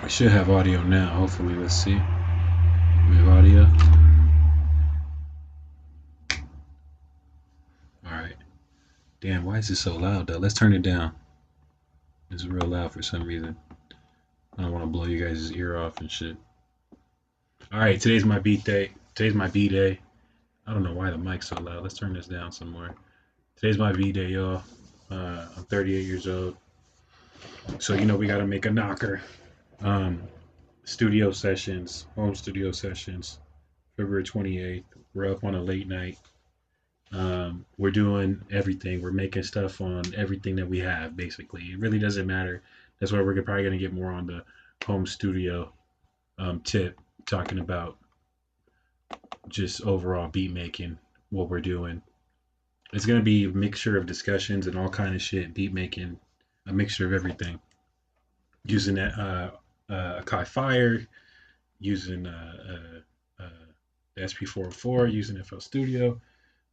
We should have audio now, hopefully. Let's see. We have audio. Alright. Damn, why is it so loud though? Let's turn it down. It's real loud for some reason. I don't want to blow you guys' ear off and shit. Alright, today's my beat day. Today's my B day. I don't know why the mic's so loud. Let's turn this down some more. Today's my B day, y'all. I'm 38 years old. So, we got to make a knocker. Um, Studio sessions, home studio sessions, February 28th. We're up on a late night. We're doing everything. We're making stuff on everything that we have, basically. It really doesn't matter. That's why we're probably going to get more on the home studio tip, talking about just overall beat making, what we're doing. It's going to be a mixture of discussions and all kind of shit, beat making, a mixture of everything. Using Akai Fire, using the sp404, using FL Studio,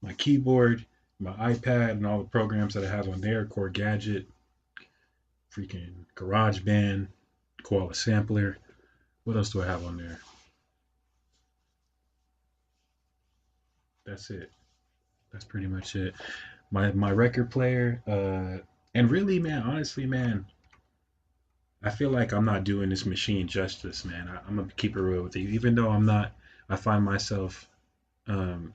my keyboard, my iPad, and all the programs that I have on there, Core Gadget, freaking GarageBand, Koala Sampler. What else do I have on there? That's it. That's pretty much it. My record player, and really, man, honestly, man, I feel like I'm not doing this machine justice, man. I'm gonna keep it real with you. Even though I'm not, I find myself um,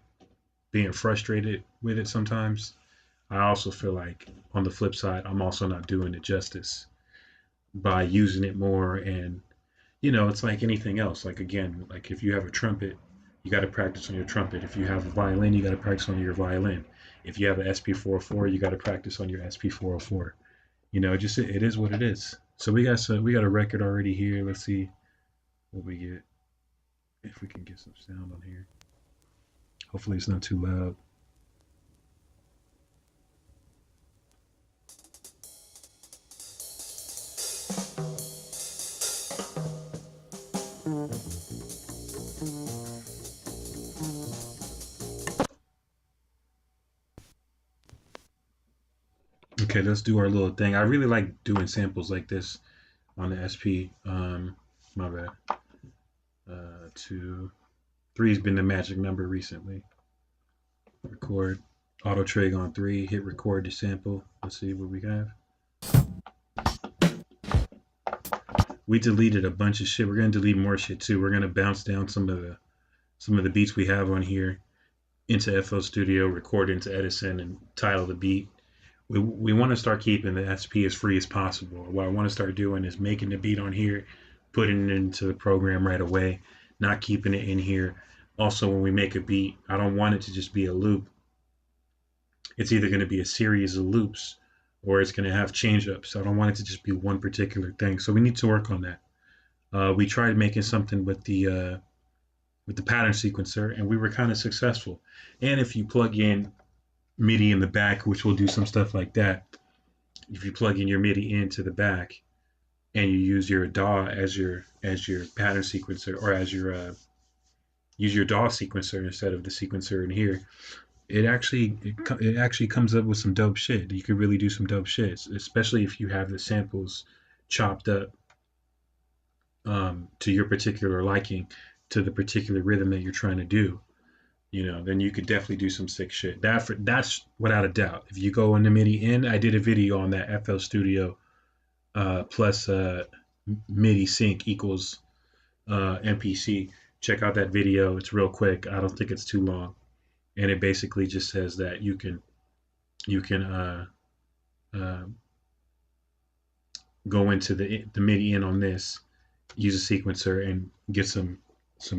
being frustrated with it sometimes. I also feel like on the flip side, I'm also not doing it justice by using it more. And it's like anything else. Like again, like if you have a trumpet, you got to practice on your trumpet. If you have a violin, you got to practice on your violin. If you have an sp404, you got to practice on your sp404. Just it is what it is. So we got a record already here. Let's see what we get. If we can get some sound on here. Hopefully it's not too loud. Okay, let's do our little thing. I really like doing samples like this on the SP. My bad. Two, three's been the magic number recently. Record, auto trig on three. Hit record to sample. Let's see what we have. We deleted a bunch of shit. We're gonna delete more shit too. We're gonna bounce down some of the beats we have on here into FL Studio, record into Edison, and title the beat. We want to start keeping the SP as free as possible. What I want to start doing is making the beat on here, putting it into the program right away, not keeping it in here. Also, when we make a beat, I don't want it to just be a loop. It's either going to be a series of loops or it's going to have change ups. I don't want it to just be one particular thing. So we need to work on that. We tried making something with the pattern sequencer, and we were kind of successful. And if you plug in MIDI in the back, which will do some stuff like that. If you plug in your MIDI into the back and you use your DAW as your pattern sequencer, or as your use your DAW sequencer instead of the sequencer in here, it actually comes up with some dope shit. You could really do some dope shit, especially if you have the samples chopped up to your particular liking, to the particular rhythm that you're trying to do. Then you could definitely do some sick shit. That's without a doubt. If you go into MIDI in, I did a video on that FL Studio plus MIDI sync equals MPC. Check out that video. It's real quick. I don't think it's too long, and it basically just says that you can go into the MIDI in on this, use a sequencer, and get some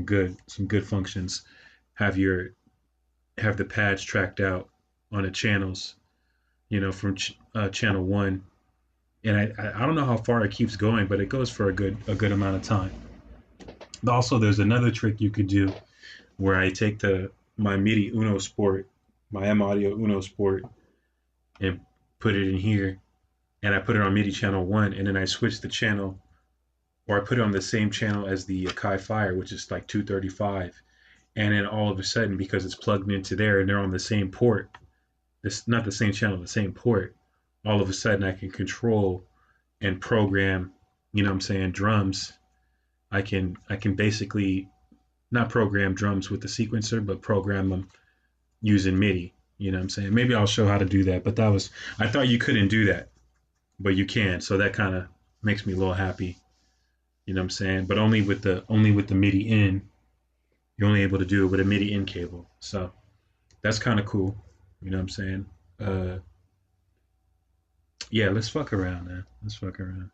good functions. Have the pads tracked out on the channels, from channel one, and I don't know how far it keeps going, but it goes for a good amount of time. Also, there's another trick you could do where I take my MIDI Uno Sport, my M Audio Uno Sport, and put it in here, and I put it on MIDI channel one, and then I switch the channel, or I put it on the same channel as the Akai Fire, which is like 235. And then all of a sudden, because it's plugged into there and they're on the same port, it's not the same channel, the same port, all of a sudden I can control and program, drums I can basically not program drums with the sequencer, but program them using MIDI. You know what I'm saying? Maybe I'll show how to do that. But that was I thought you couldn't do that, but you can. So that kind of makes me a little happy. You know what I'm saying? But only with the MIDI in. You're only able to do it with a MIDI in cable. So that's kind of cool. You know what I'm saying? Uh, yeah, let's fuck around, man. Let's fuck around.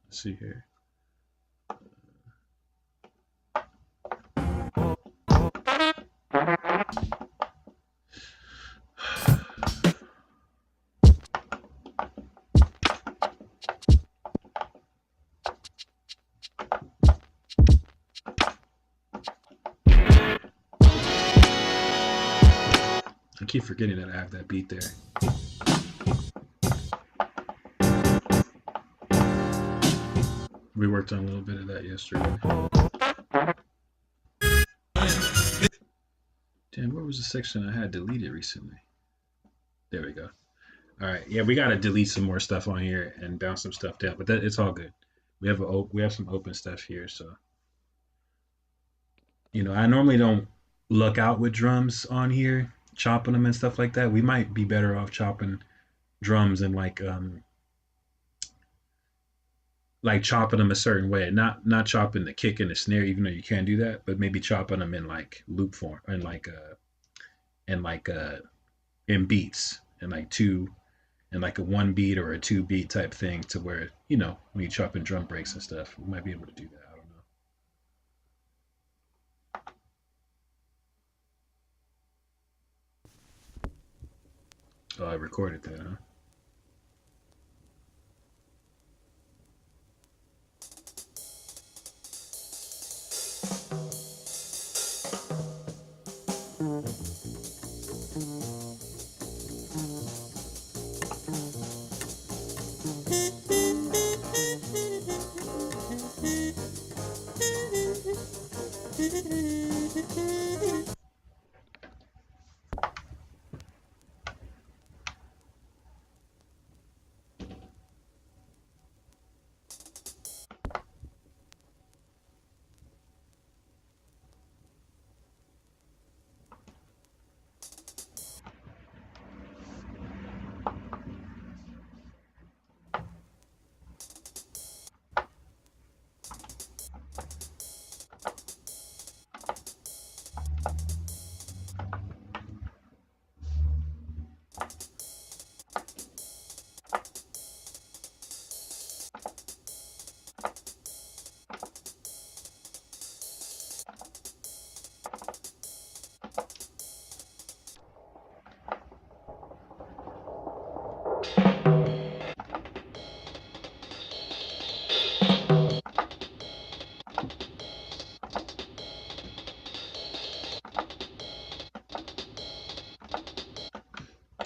Let's see here. I keep forgetting that I have that beat there. We worked on a little bit of that yesterday. Damn, where was the section I had deleted recently? There we go. All right, yeah, we got to delete some more stuff on here and bounce some stuff down, but it's all good. We have some open stuff here, so I normally don't look out with drums on here, chopping them and stuff like that. We might be better off chopping drums and like chopping them a certain way, not chopping the kick and the snare, even though you can do that, but maybe chopping them in like loop form and like in beats and like two and like a one beat or a two beat type thing to where when you chop in drum breaks and stuff, we might be able to do that. I don't know. Oh, I recorded that, huh?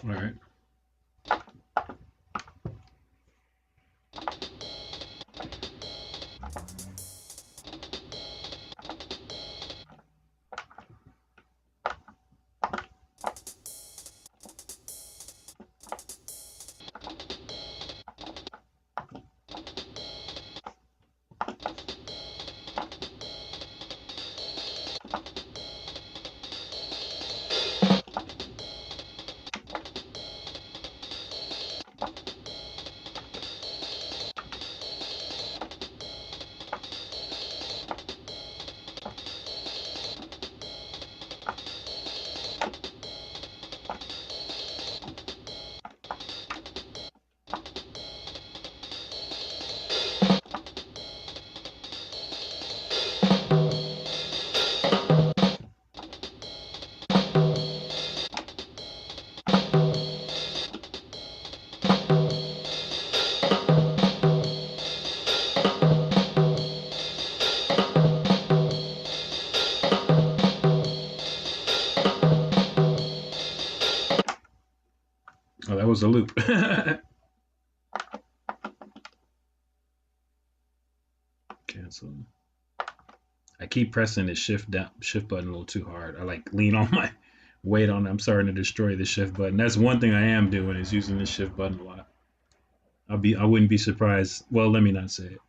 All right. Oh, that was a loop. Cancel. I keep pressing the shift button a little too hard. I like lean on my weight on it. I'm starting to destroy the shift button. That's one thing I am doing is using the shift button a lot. I wouldn't be surprised. Well, let me not say it.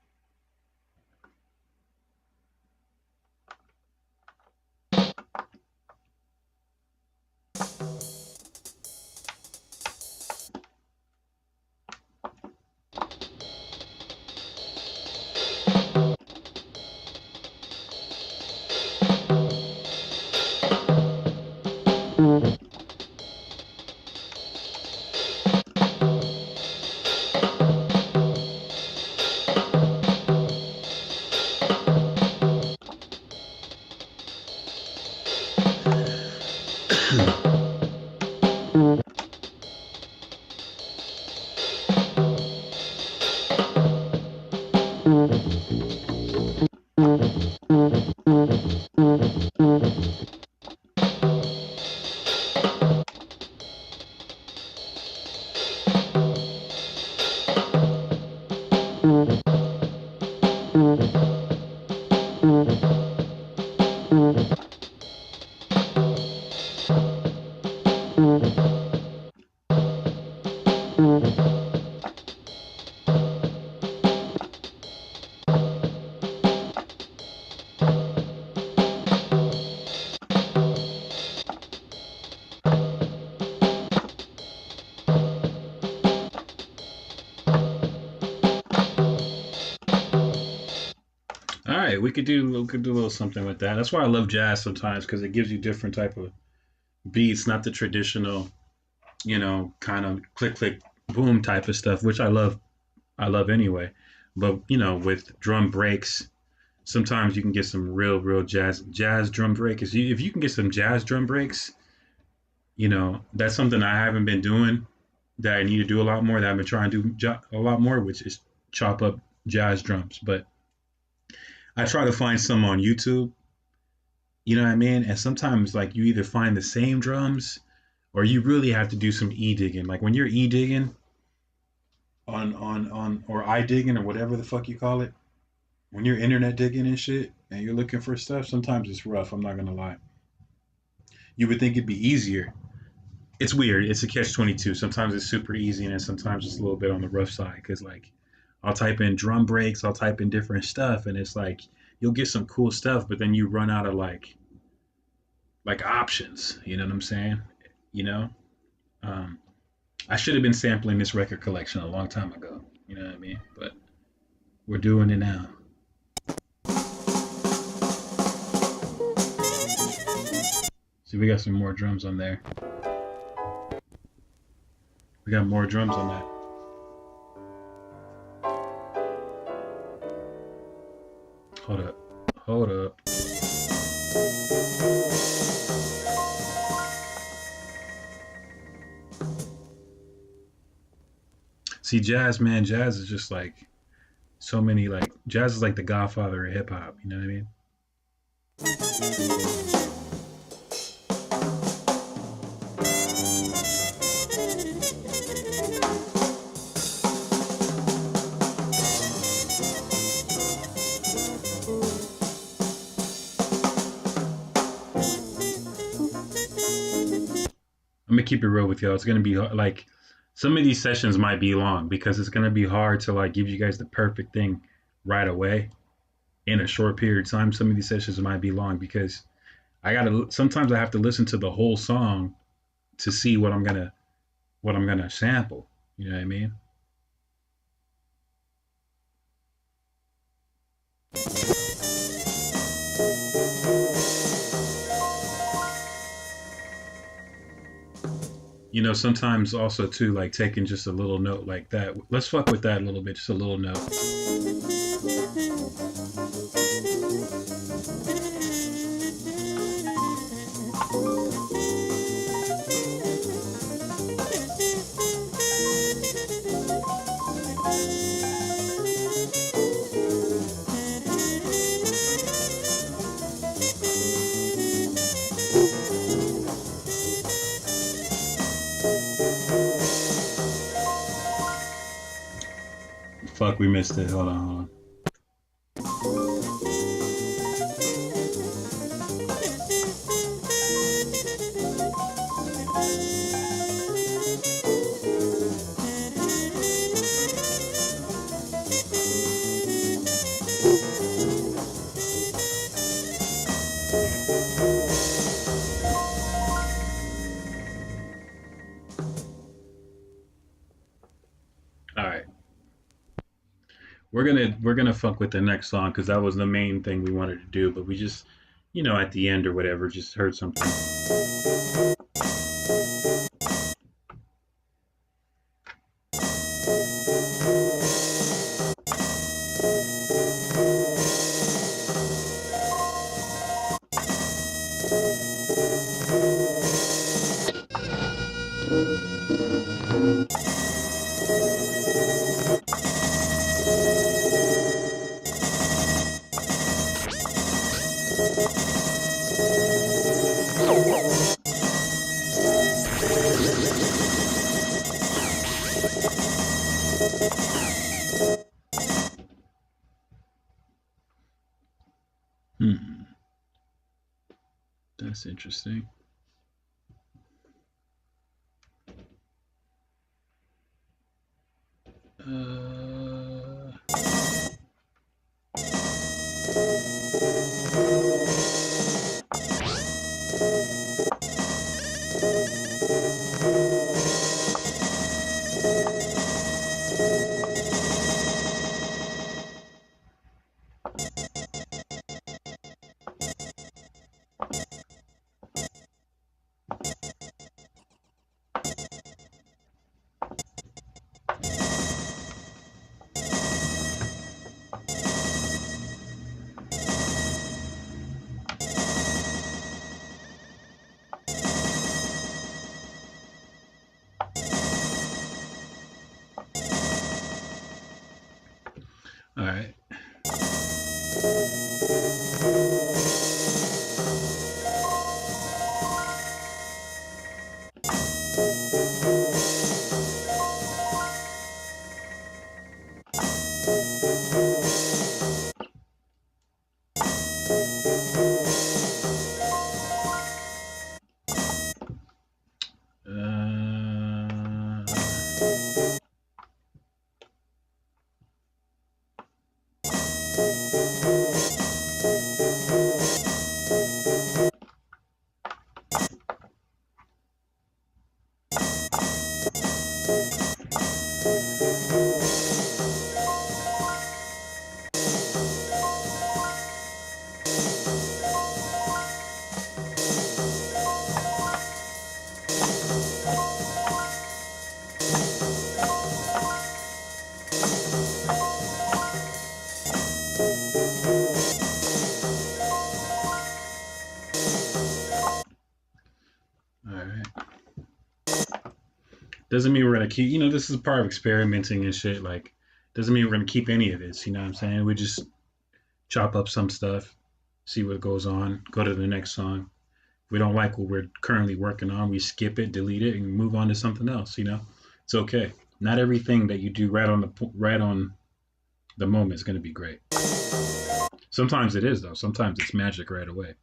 right, we could do a little something with that. That's why I love jazz sometimes because it gives you different type of beats, not the traditional, kind of click click boom type of stuff, which I love. I love anyway. But with drum breaks, sometimes you can get some real jazz drum break. If you can get some jazz drum breaks, that's something I haven't been doing that I need to do a lot more. That I've been trying to do a lot more, which is chop up jazz drums. But I try to find some on YouTube. You know what I mean? And sometimes like you either find the same drums or you really have to do some e digging. Like when you're e digging on or I digging or whatever the fuck you call it, when you're internet digging and shit and you're looking for stuff, sometimes it's rough. I'm not gonna lie. You would think it'd be easier. It's weird. It's a catch 22. Sometimes it's super easy and then sometimes it's a little bit on the rough side because like I'll type in drum breaks, I'll type in different stuff, and it's like you'll get some cool stuff, but then you run out of like options. You know what I'm saying? You know, um, I should have been sampling this record collection a long time ago. You know what I mean? But we're doing it now. See, we got some more drums on there. We got more drums on that. Hold up. Hold up. See, jazz, man, jazz is just like so many, like, jazz is like the godfather of hip hop. You know what I mean? I'm gonna keep it real with y'all. It's gonna be like some of these sessions might be long because it's gonna be hard to like give you guys the perfect thing right away in a short period of time. Some of these sessions might be long because I gotta sometimes I have to listen to the whole song to see what I'm gonna sample. You know what I mean? Sometimes also too, like taking just a little note like that. Let's fuck with that a little bit, just a little note. Fuck, we missed it. Hold on, hold on. All right, we're gonna fuck with the next song because that was the main thing we wanted to do, but we just, at the end or whatever, just heard something. Hmm, that's interesting. Uh, All right. Doesn't mean we're gonna keep. This is part of experimenting and shit. Like, doesn't mean we're gonna keep any of this. You know what I'm saying? We just chop up some stuff, see what goes on, go to the next song. If we don't like what we're currently working on, we skip it, delete it, and move on to something else. It's okay. Not everything that you do right on the moment is gonna be great. Sometimes it is though. Sometimes it's magic right away.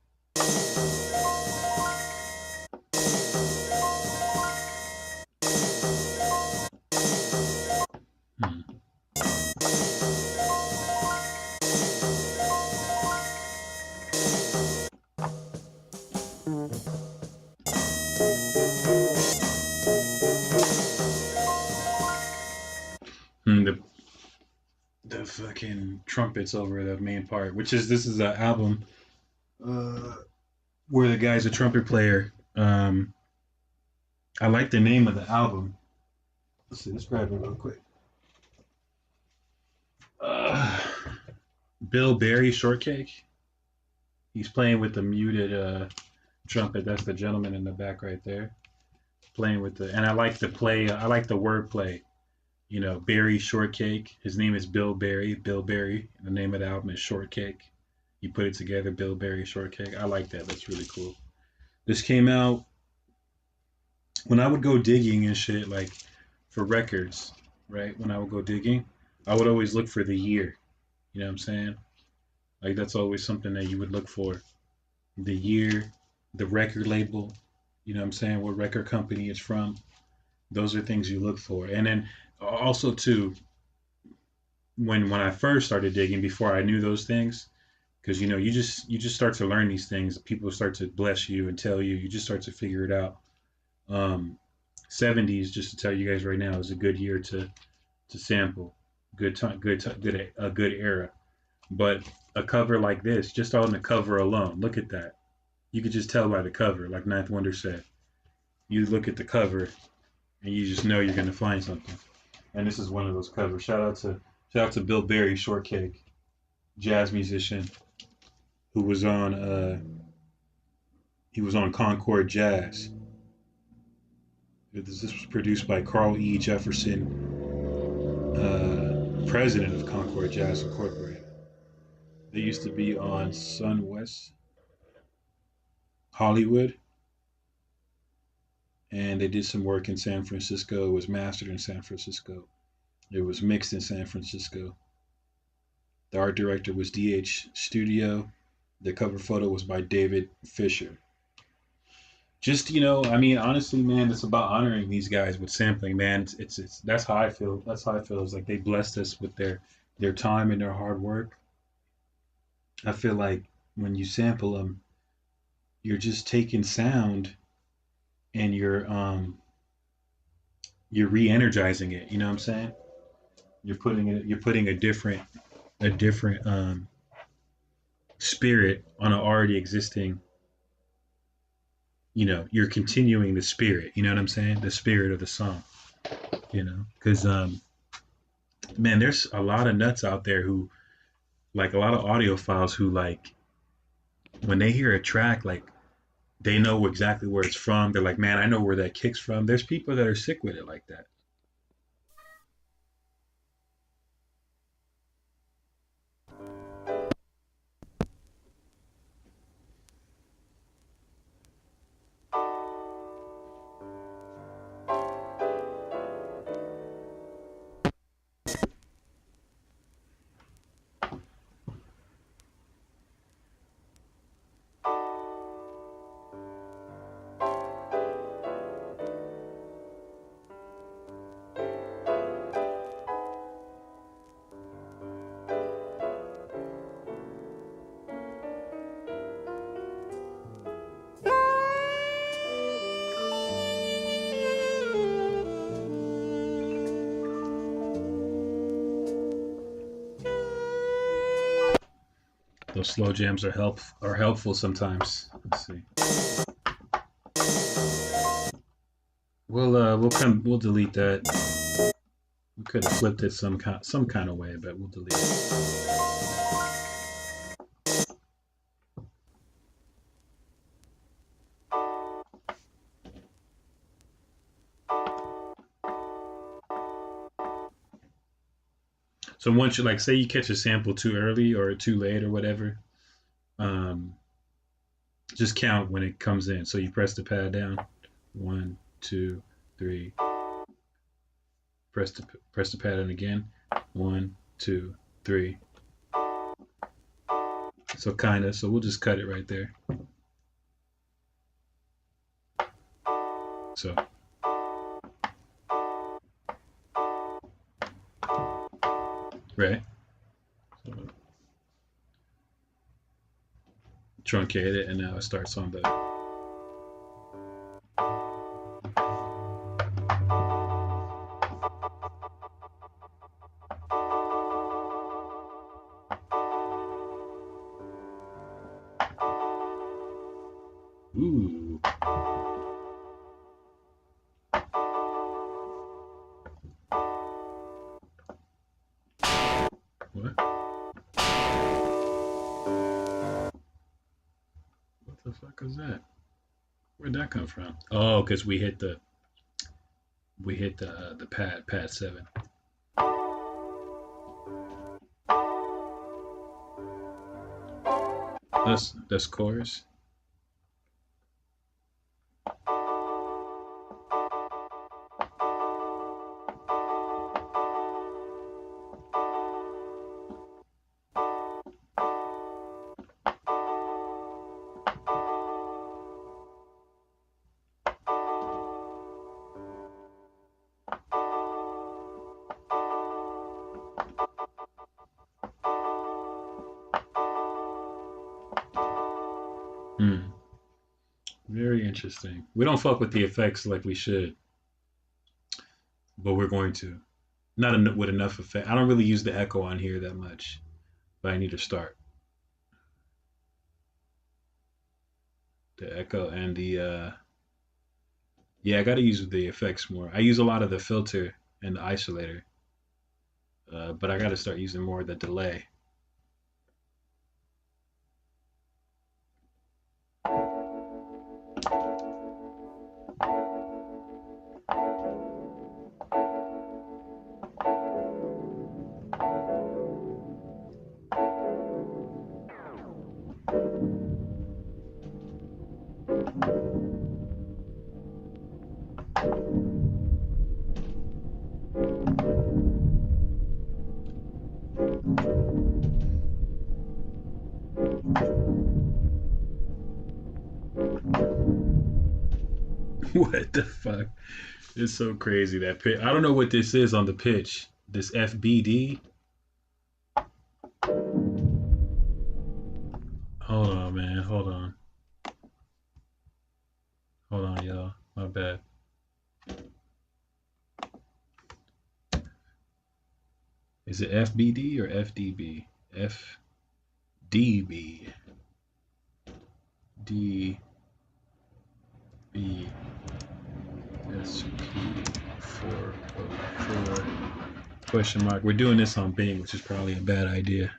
Hmm. The fucking trumpets over the main part, which is this is an album where the guy's a trumpet player. I like the name of the album. Let's see, let's grab it real quick. Bill Berry Shortcake. He's playing with the muted trumpet. That's the gentleman in the back right there, playing with and I like the play. I like the word play. Berry Shortcake. His name is Bill Berry. Bill Berry. And the name of the album is Shortcake. You put it together, Bill Berry Shortcake. I like that. That's really cool. This came out when I would go digging and shit, like for records, right? When I would go digging, I would always look for the year. You know what I'm saying? Like that's always something that you would look for. The year, the record label, you know what I'm saying? What record company it's from. Those are things you look for. And then also too, when I first started digging, before I knew those things, because you just start to learn these things. People start to bless you and tell you. You just start to figure it out. Um, 70s, just to tell you guys right now, is a good year to sample. Good time, good a good era. But a cover like this, just on the cover alone, look at that. You could just tell by the cover, like Ninth Wonder said. You look at the cover, and you just know you're gonna find something. And this is one of those covers. Shout out to Bill Berry, Shortcake, jazz musician, who was on he was on Concord Jazz. This was produced by Carl E. Jefferson, president of Concord Jazz Incorporated. They used to be on Sun West Hollywood, and they did some work in San Francisco. It was mastered in San Francisco. It was mixed in San Francisco. The art director was D.H. Studio. The cover photo was by David Fisher. Just I mean, honestly, man, it's about honoring these guys with sampling, man. It's that's how I feel. That's how I feel. It's like they blessed us with their time and their hard work. I feel like when you sample them, you're just taking sound and you're re-energizing it. You know what I'm saying? You're putting a different spirit on an already existing. You're continuing the spirit. You know what I'm saying? The spirit of the song. Because man, there's a lot of nuts out there who like a lot of audiophiles who like when they hear a track, like they know exactly where it's from. They're like, man, I know where that kick's from. There's people that are sick with it like that. Those slow jams are helpful sometimes. Let's see. We'll delete that. We could have flipped it some kind of way, but we'll delete it. So once you like say you catch a sample too early or too late or whatever, um, just count when it comes in. So you press the pad down, 1, 2, 3. Press the pad in again, 1, 2, 3. So kinda. So we'll just cut it right there. So right. So truncate it, and now it starts on the. Ooh. What? What the fuck is that? Where'd that come from? Oh, because we hit the pad 7. That's chorus. Hmm. Very interesting. We don't fuck with the effects like we should, but we're going to. Not with enough effect. I don't really use the echo on here that much, but I need to start the echo and the. Yeah, I got to use the effects more. I use a lot of the filter and the isolator, but I got to start using more of the delay. What the fuck? It's so crazy that pitch. I don't know what this is on the pitch. This FBD. Hold on, man. Hold on. Hold on, y'all. My bad. Is it FBD or FDB? FDB. DB. sp404 question mark. We're doing this on Bing, which is probably a bad idea.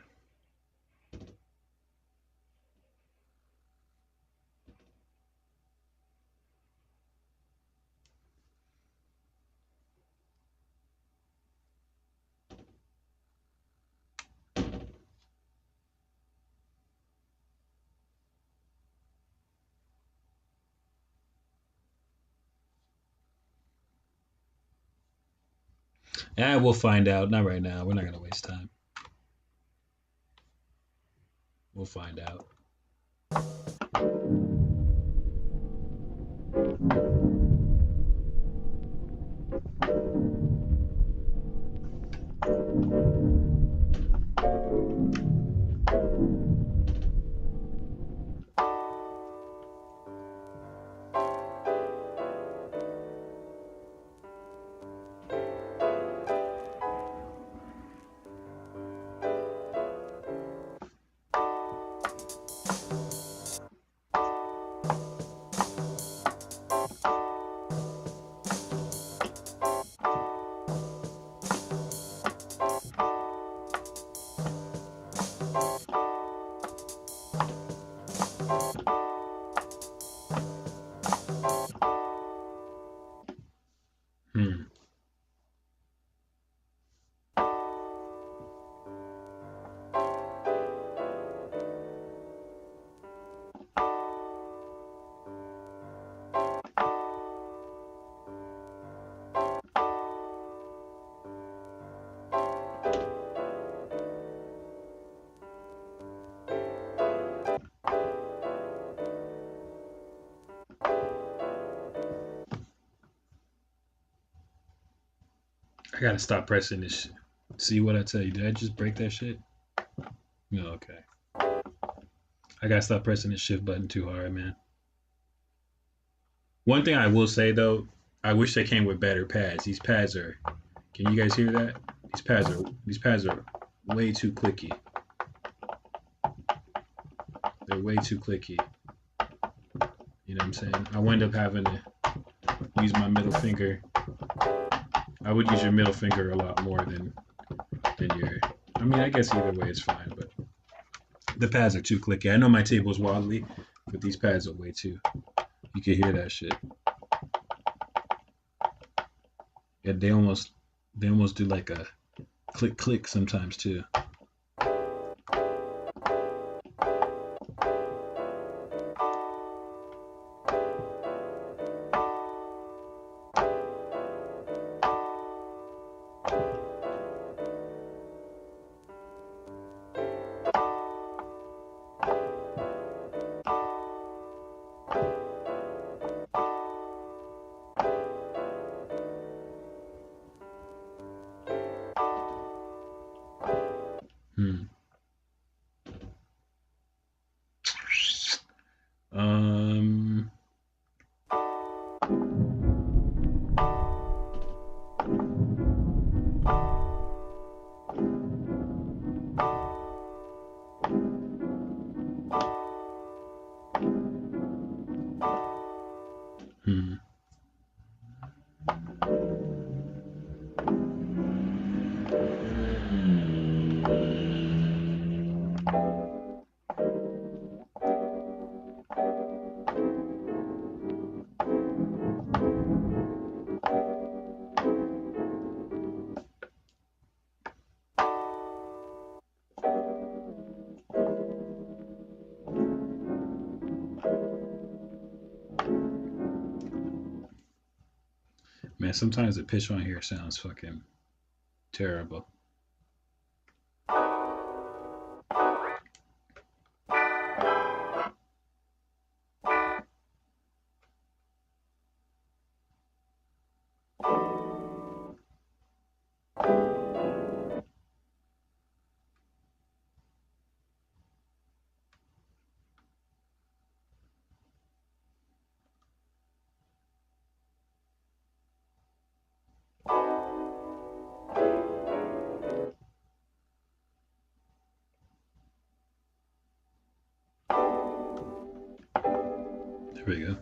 We'll find out. Not right now. We're not gonna waste time. We'll find out. I gotta stop pressing this shit. See what I tell you? Did I just break that shit? No, okay. I gotta stop pressing the shift button too hard, man. One thing I will say though, I wish they came with better pads. These pads are. Can you guys hear that? These pads are way too clicky. They're way too clicky. You know what I'm saying? I wind up having to use my middle finger. I would use your middle finger a lot more than your. I mean, I guess either way it's fine, but the pads are too clicky. I know my table's wobbly, but these pads are way too. You can hear that shit. Yeah, they almost do like a click click sometimes too. Hmm. Um. Hmm. Man, sometimes the pitch on here sounds fucking terrible. There we go.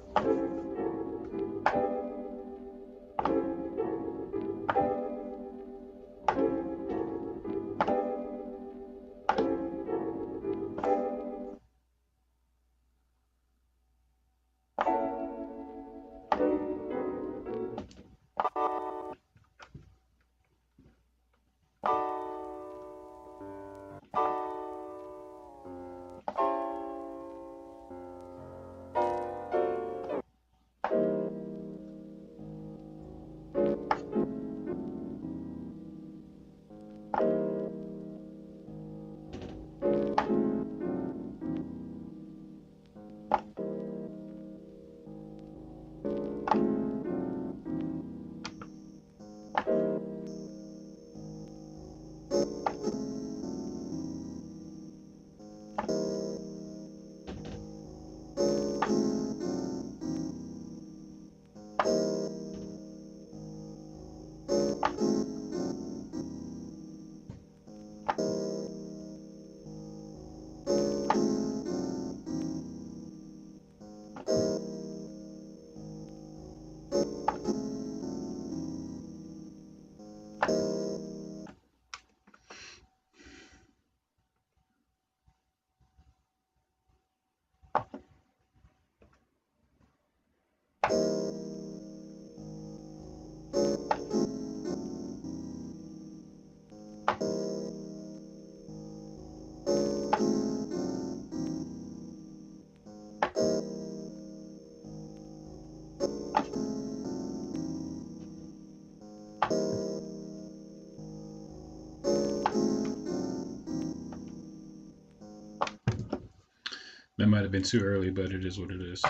That might have been too early, but it is what it is.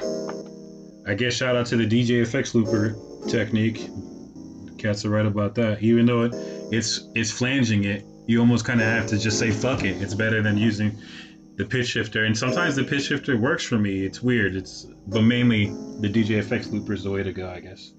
I guess shout out to the DJ effects looper technique. Cats are right about that. Even though it's flanging it, you almost kind of have to just say fuck it. It's better than using the pitch shifter, and sometimes the pitch shifter works for me. It's weird. But mainly the DJFX looper is the way to go, I guess.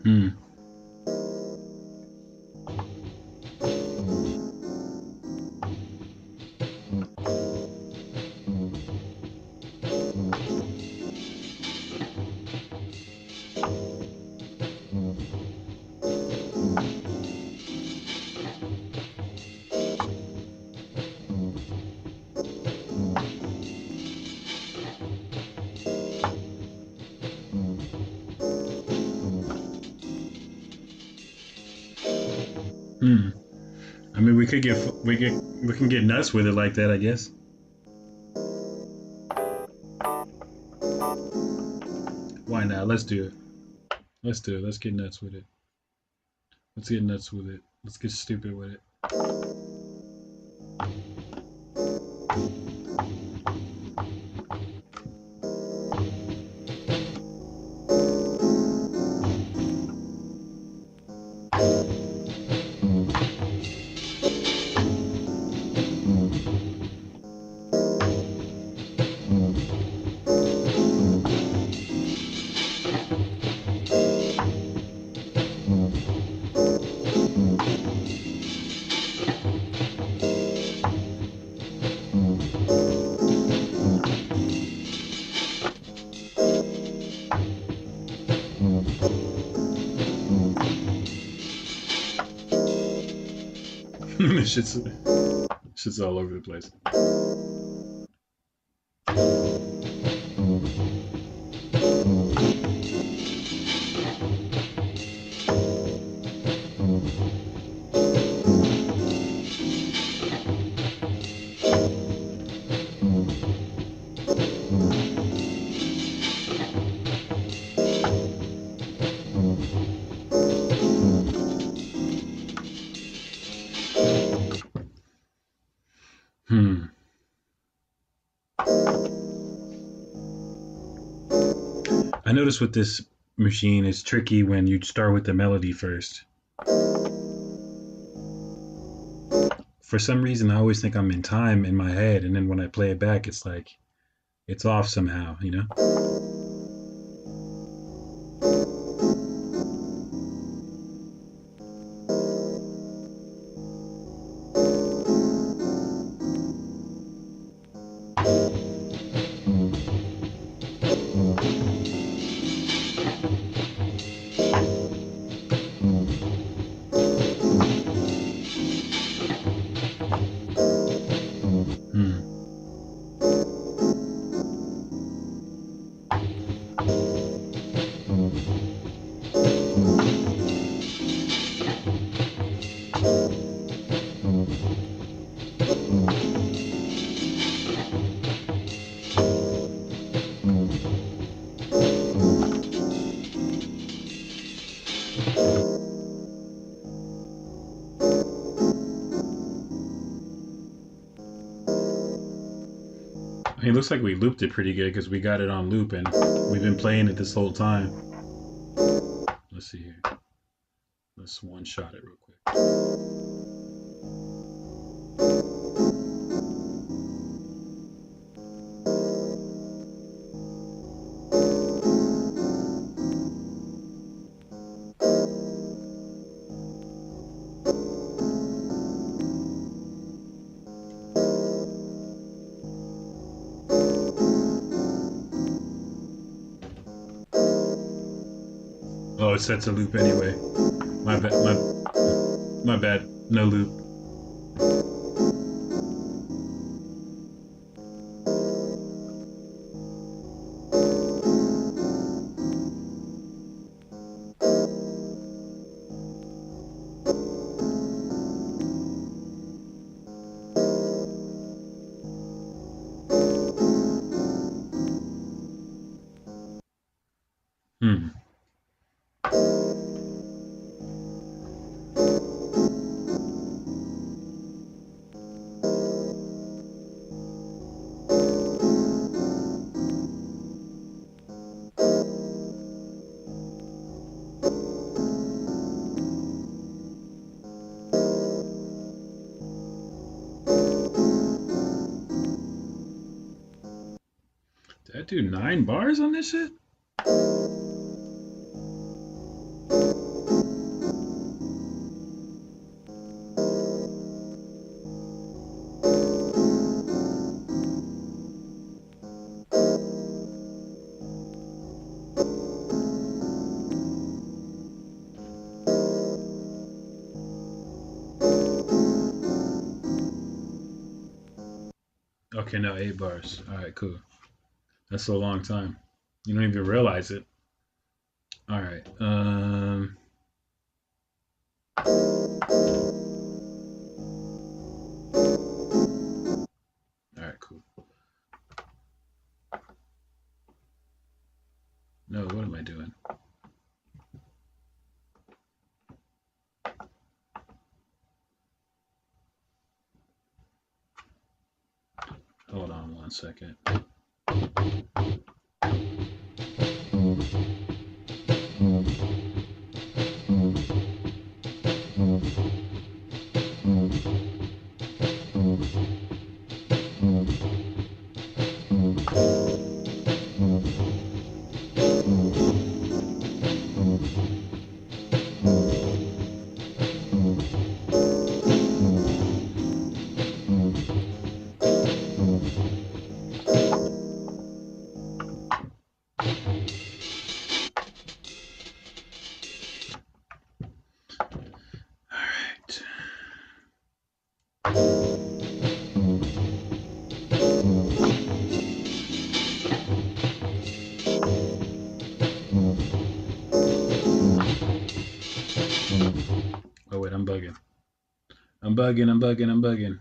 Hmm. Hmm. I mean, we can get nuts with it like that, I guess. Why not? Let's do it. Let's do it. Let's get nuts with it. Let's get nuts with it. Let's get stupid with it. shit's all over the place. Hmm. I noticed with this machine, it's tricky when you start with the melody first. For some reason, I always think I'm in time in my head, and then when I play it back, it's like it's off somehow, you know? Hmm. It looks like we looped it pretty good because we got it on loop and we've been playing it this whole time. Let's see here. Let's one shot it real quick. Oh, it's set to loop anyway. My bad. My bad. No loop. Hmm. Did I do 9 bars on this shit? Okay, no, 8 bars. All right, cool. That's a long time. You don't even realize it. All right. All right, cool. No, what am I doing? Hold on 1 second. Oh wait, I'm bugging. I'm bugging.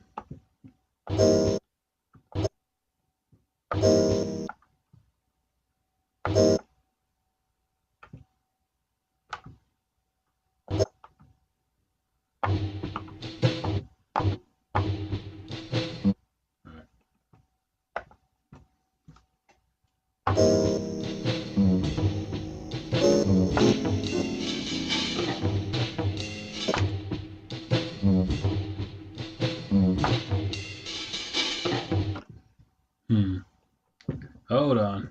Hold on.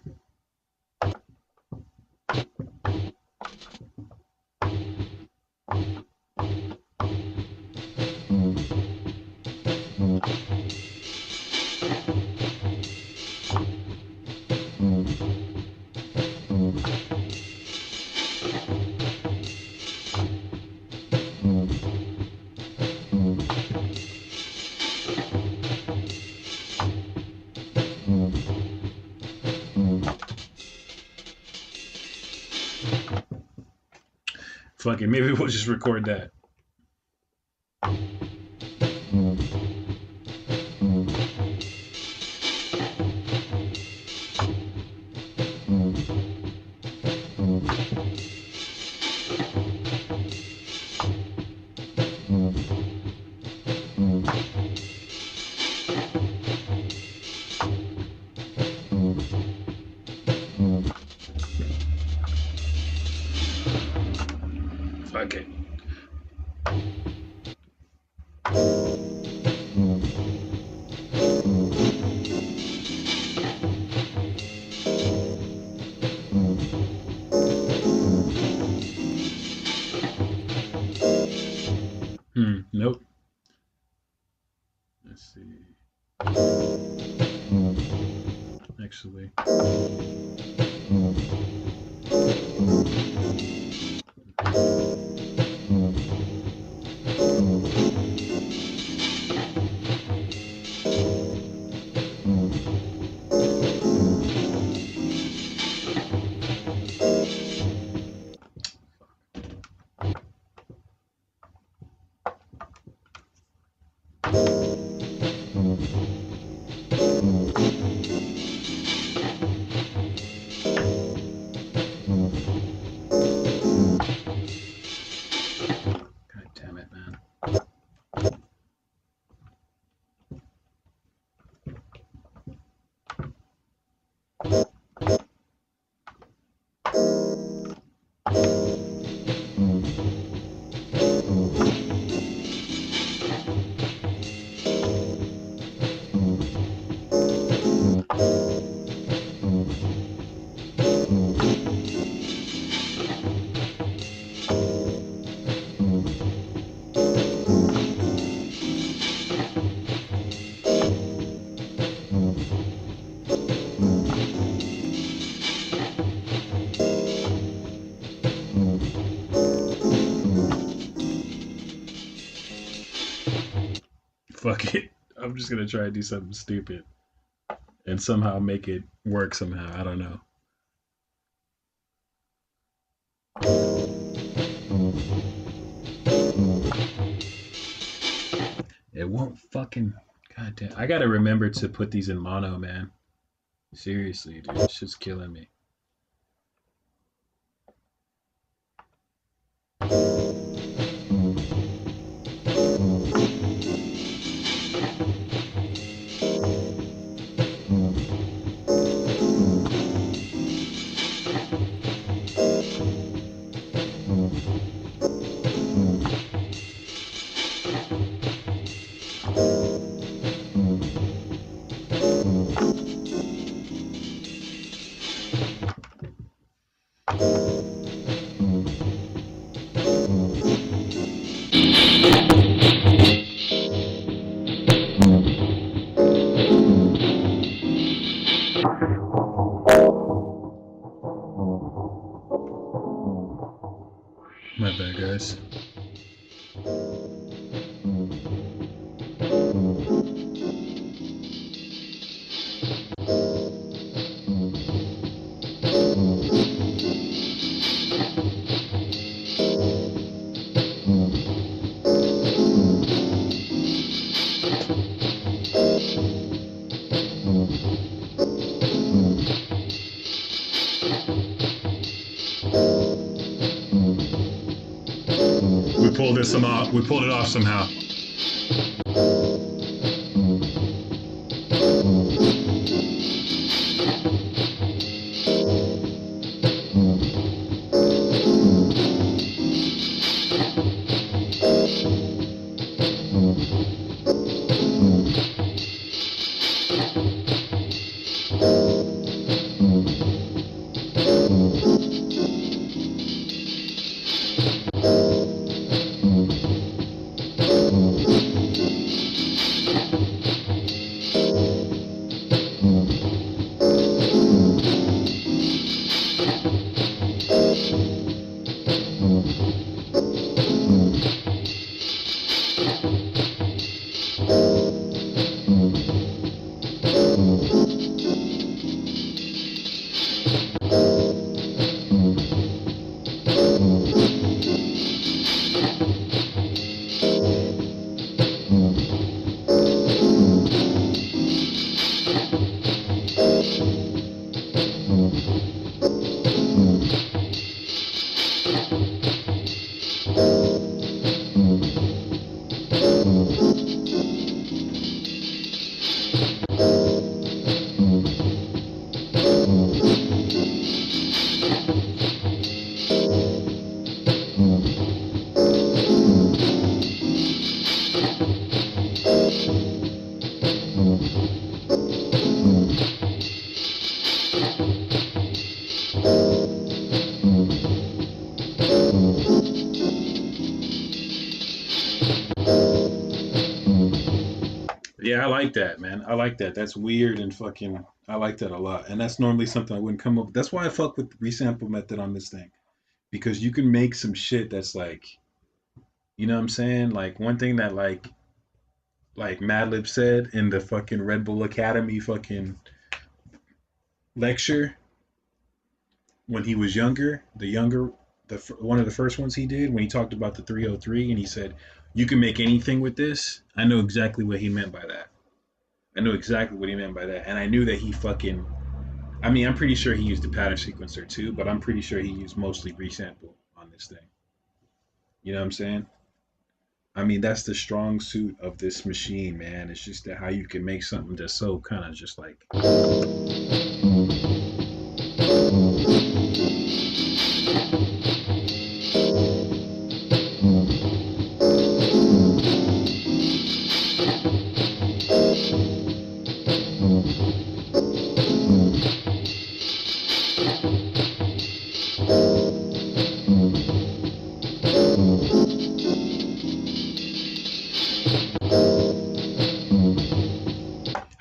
Fuck it, maybe we'll just record that. Fuck it. Nope. Let's see. Actually. God damn it, man. Fuck it. I'm just gonna try to do something stupid and somehow make it work somehow. I don't know. It won't fucking. God damn. I gotta remember to put these in mono, man. Seriously, dude. This shit's killing me. My bad, guys. We pulled it off somehow. like that, man. I like that. That's weird and fucking. I like that a lot, and that's normally something I wouldn't come up with. That's why I fuck with the resample method on this thing, because you can make some shit that's like, you know what I'm saying? Like one thing that like Madlib said in the fucking Red Bull Academy fucking lecture when he was younger, the one of the first ones he did when he talked about the 303, and he said, "You can make anything with this." I know exactly what he meant by that. I know exactly what he meant by that, and I knew that he fucking. I mean, I'm pretty sure he used the pattern sequencer too, but I'm pretty sure he used mostly resample on this thing. You know what I'm saying? I mean, that's the strong suit of this machine, man. It's just that how you can make something that's so kind of just like.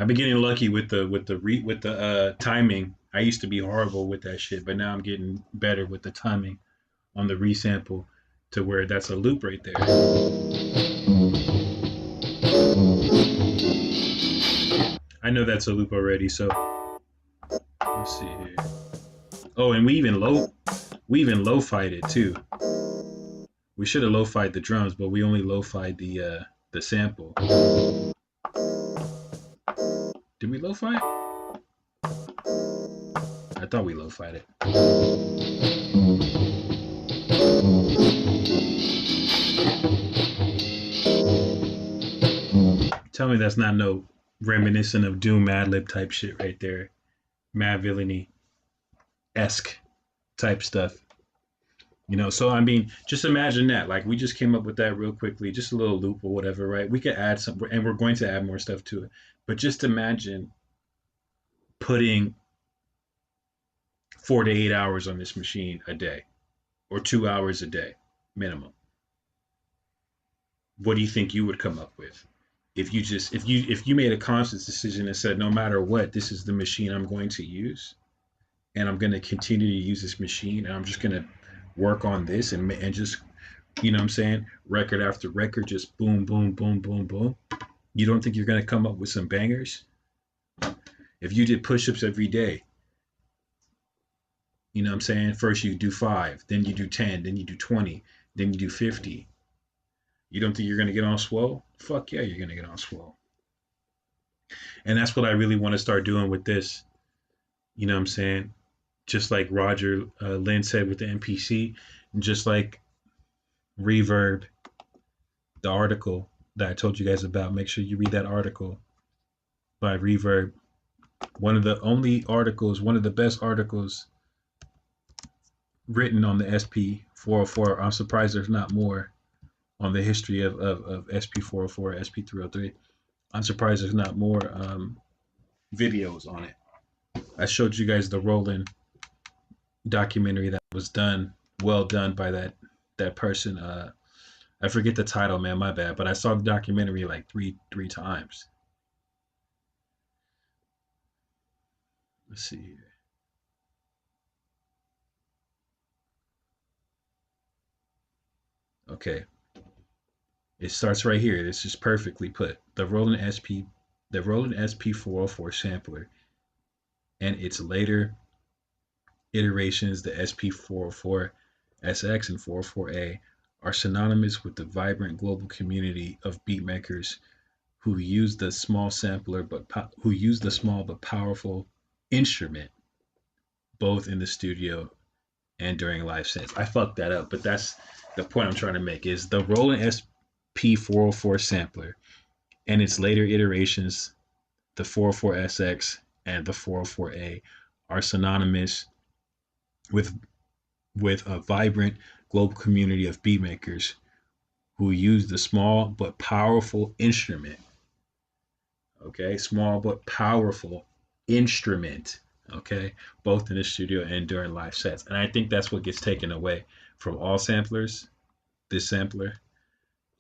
I've been getting lucky with the timing. I used to be horrible with that shit, but now I'm getting better with the timing on the resample to where that's a loop right there. I know that's a loop already, so let's see here. Oh, and we even lo-fied it too. We should have lo-fied the drums, but we only lo-fied the sample. Did we lo-fi it? I thought we lo-fied it. Tell me that's not no reminiscent of Doom Madlib type shit right there. Mad Villainy esque type stuff. You know, so I mean, just imagine that. Like we just came up with that real quickly, just a little loop or whatever, right? We could add some, and we're going to add more stuff to it. But just imagine putting 4 to 8 hours on this machine a day, or 2 hours a day minimum. What do you think you would come up with if you made a conscious decision and said, no matter what, this is the machine I'm going to use, and I'm going to continue to use this machine, and I'm just going to work on this and just, you know what I'm saying, record after record, just boom, boom, boom, boom, boom. You don't think you're going to come up with some bangers? If you did push-ups every day, you know what I'm saying? First you do 5, then you do 10, then you do 20, then you do 50. You don't think you're going to get on swole? Fuck yeah, you're going to get on swole. And that's what I really want to start doing with this. You know what I'm saying? Just like Roger Lynn said with the MPC, just like Reverb, the article that I told you guys about. Make sure you read that article by Reverb. One of the only articles, one of the best articles written on the sp404. I'm surprised there's not more on the history of sp404, sp303. I'm surprised there's not more videos on it. I showed you guys the Roland documentary that was done, well done by that person. I forget the title, man, my bad. But I saw the documentary like three times. Let's see here. Okay, it starts right here. This is perfectly put. The Roland sp404 sampler and its later iterations, the sp404 SX and 404A, are synonymous with the vibrant global community of beatmakers who use the small but powerful instrument both in the studio and during live sets. I fucked that up, but that's the point I'm trying to make. Is the Roland sp404 sampler and its later iterations, the 404SX and the 404A, are synonymous with a vibrant global community of beatmakers who use the small but powerful instrument. Okay, small but powerful instrument. Okay, both in the studio and during live sets. And I think that's what gets taken away from all samplers. This sampler,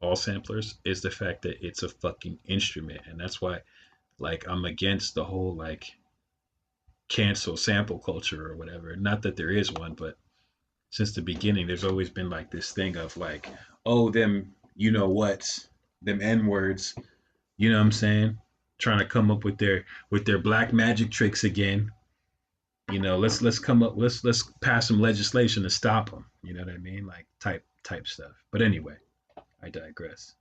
all samplers, is the fact that it's a fucking instrument. And that's why like I'm against the whole like cancel sample culture or whatever. Not that there is one, but since the beginning, there's always been like this thing of like, oh, them, you know what, them N words, you know what I'm saying? Trying to come up with their black magic tricks again. You know, let's come up, let's pass some legislation to stop them. You know what I mean? Like type stuff. But anyway, I digress.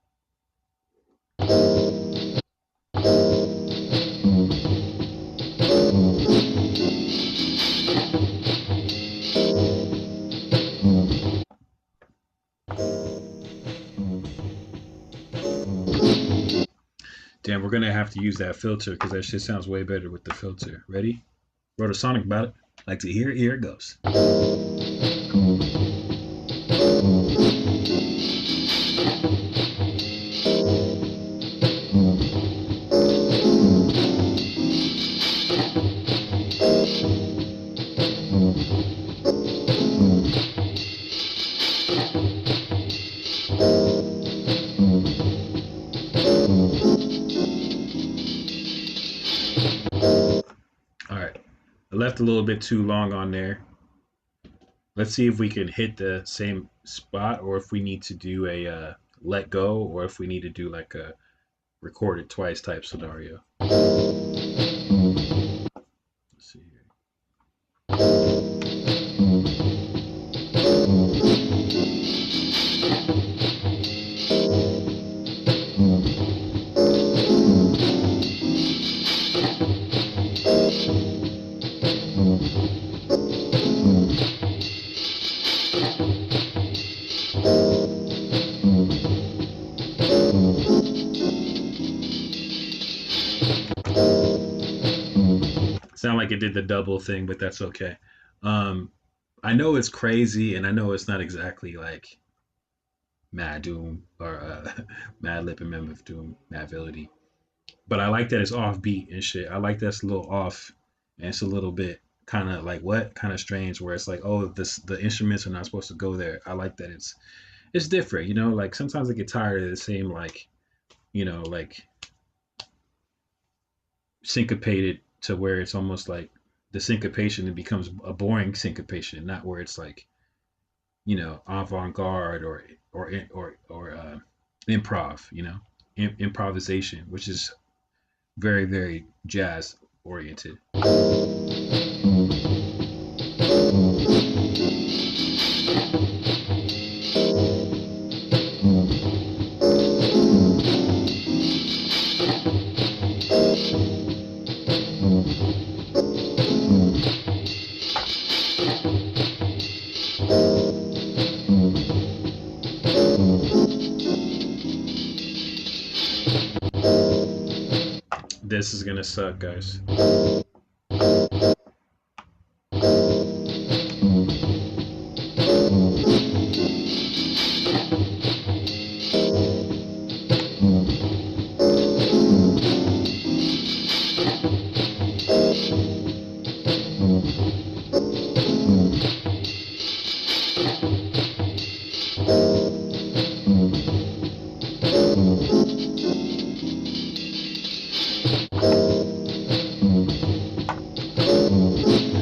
Damn, we're gonna have to use that filter because that shit sounds way better with the filter. Ready? Wrote a sonic about it. Like to hear it, here it goes. All right. I left a little bit too long on there. Let's see if we can hit the same spot or if we need to do a let go or if we need to do like a record it twice type scenario. Let's see here. Sound like it did the double thing, but that's okay. Um, I know it's crazy, and I know it's not exactly like Mad Doom or Mad Lip and Mammoth Doom, Mad Vility, but I like that it's offbeat and shit. I like that's a little off, and it's a little bit kind of like what kind of strange, where it's like, oh, this the instruments are not supposed to go there. I like that it's different, you know. Like sometimes I get tired of the same like like syncopated to where it's almost like the syncopation it becomes a boring syncopation, not where it's like avant-garde or improv, improvisation, which is very very jazz oriented. This is gonna suck, guys.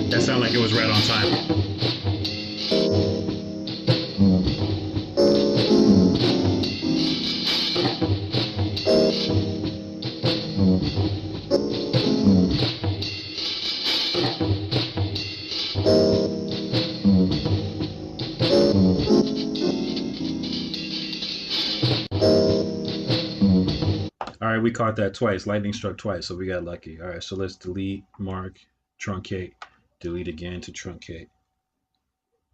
That sounded like it was right on time. All right, we caught that twice. Lightning struck twice, so we got lucky. All right, so let's delete, mark, truncate, delete again to truncate.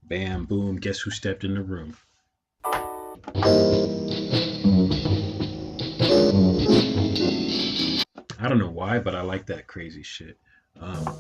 Bam, boom. Guess who stepped in the room? I don't know why, but I like that crazy shit. Um,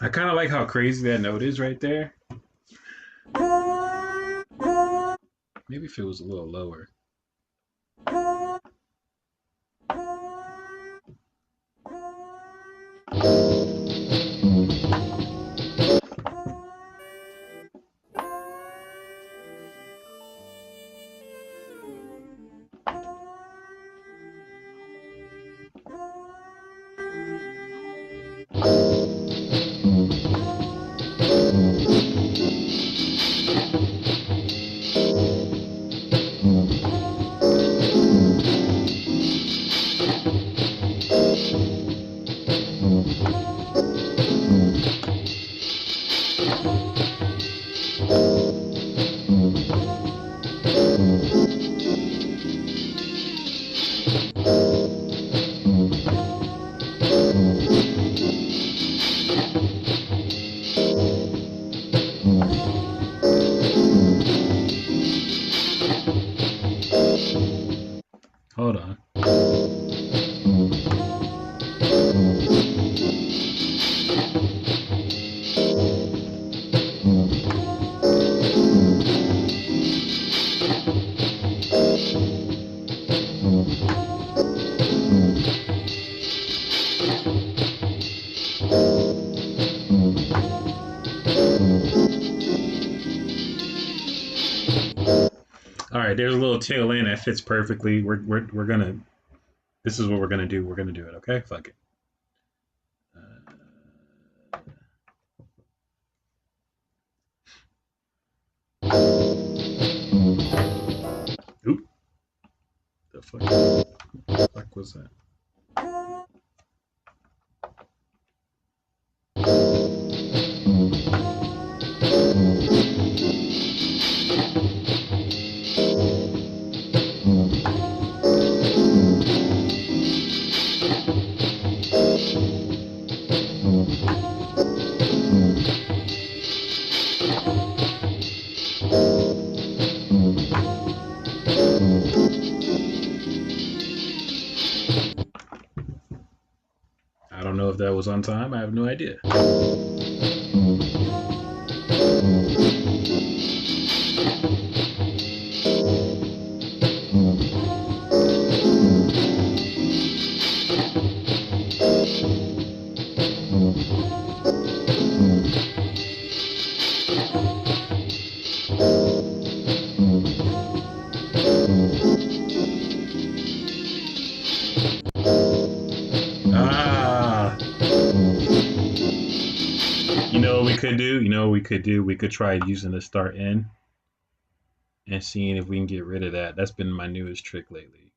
I kind of like how crazy that note is right there. Maybe if it was a little lower. Hold on. All right, there's a little tail end that fits perfectly. We're gonna. This is what we're gonna do. We're gonna do it. Okay, fuck it. Oop. The fuck? The fuck was that? I don't know if that was on time. I have no idea. You know what we could do? You know what we could do? We could try using the start in and seeing if we can get rid of that. That's been my newest trick lately.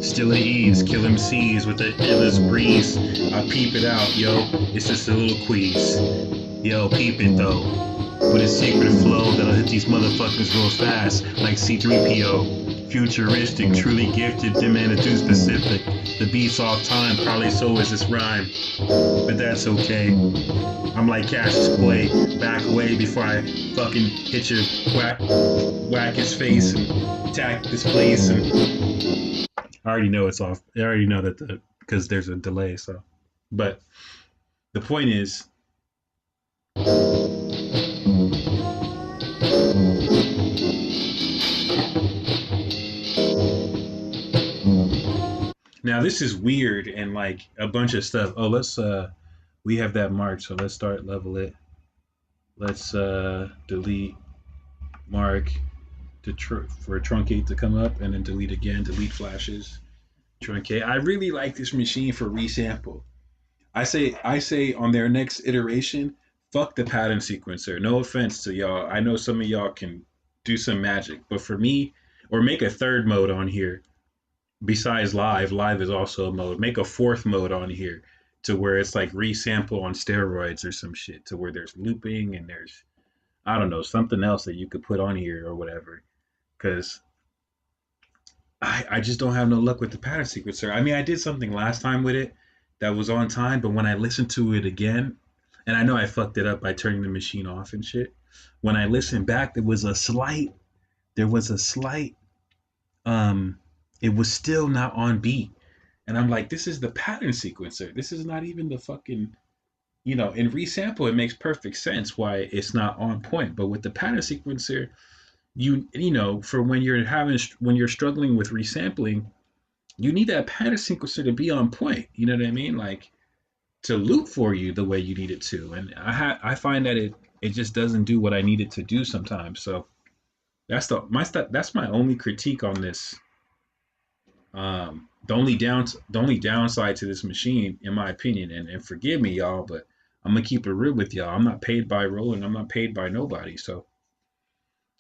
Still at ease, kill MCs with the illest breeze. I peep it out, yo. It's just a little queeze. Yo, peep it though. With a secret flow that'll hit these motherfuckers real fast, like C3PO. Futuristic, truly gifted, demanded too specific. The beat's off time, probably so is this rhyme. But that's okay. I'm like Cassius Clay, back away before I fucking hit your whack his face and attack this place. And I already know it's off. I already know that because there's a delay. So, but the point is, now this is weird and like a bunch of stuff. Oh, let's we have that marked, so let's start level it. Let's delete mark to for truncate to come up, and then delete again. Delete flashes. Truncate. I really like this machine for resample. I say on their next iteration, fuck the pattern sequencer. No offense to y'all. I know some of y'all can do some magic, but for me, or make a third mode on here besides live. Live is also a mode. Make a fourth mode on here to where it's like resample on steroids or some shit. To where there's looping and there's, I don't know, something else that you could put on here or whatever. Because I just don't have no luck with the pattern sequencer. I mean, I did something last time with it that was on time, but when I listened to it again, and I know I fucked it up by turning the machine off and shit. When I listened back, there was a slight, um, it was still not on beat. And I'm like, this is the pattern sequencer. This is not even the fucking, in resample, it makes perfect sense why it's not on point. But with the pattern sequencer, for when you're struggling with resampling, you need that pattern sequencer to be on point. You know what I mean? Like to loop for you the way you need it to. And I find that it just doesn't do what I need it to do sometimes. So that's my only critique on this. The only downside to this machine, in my opinion, and forgive me, y'all, but I'm gonna keep it real with y'all. I'm not paid by Roland. I'm not paid by nobody. So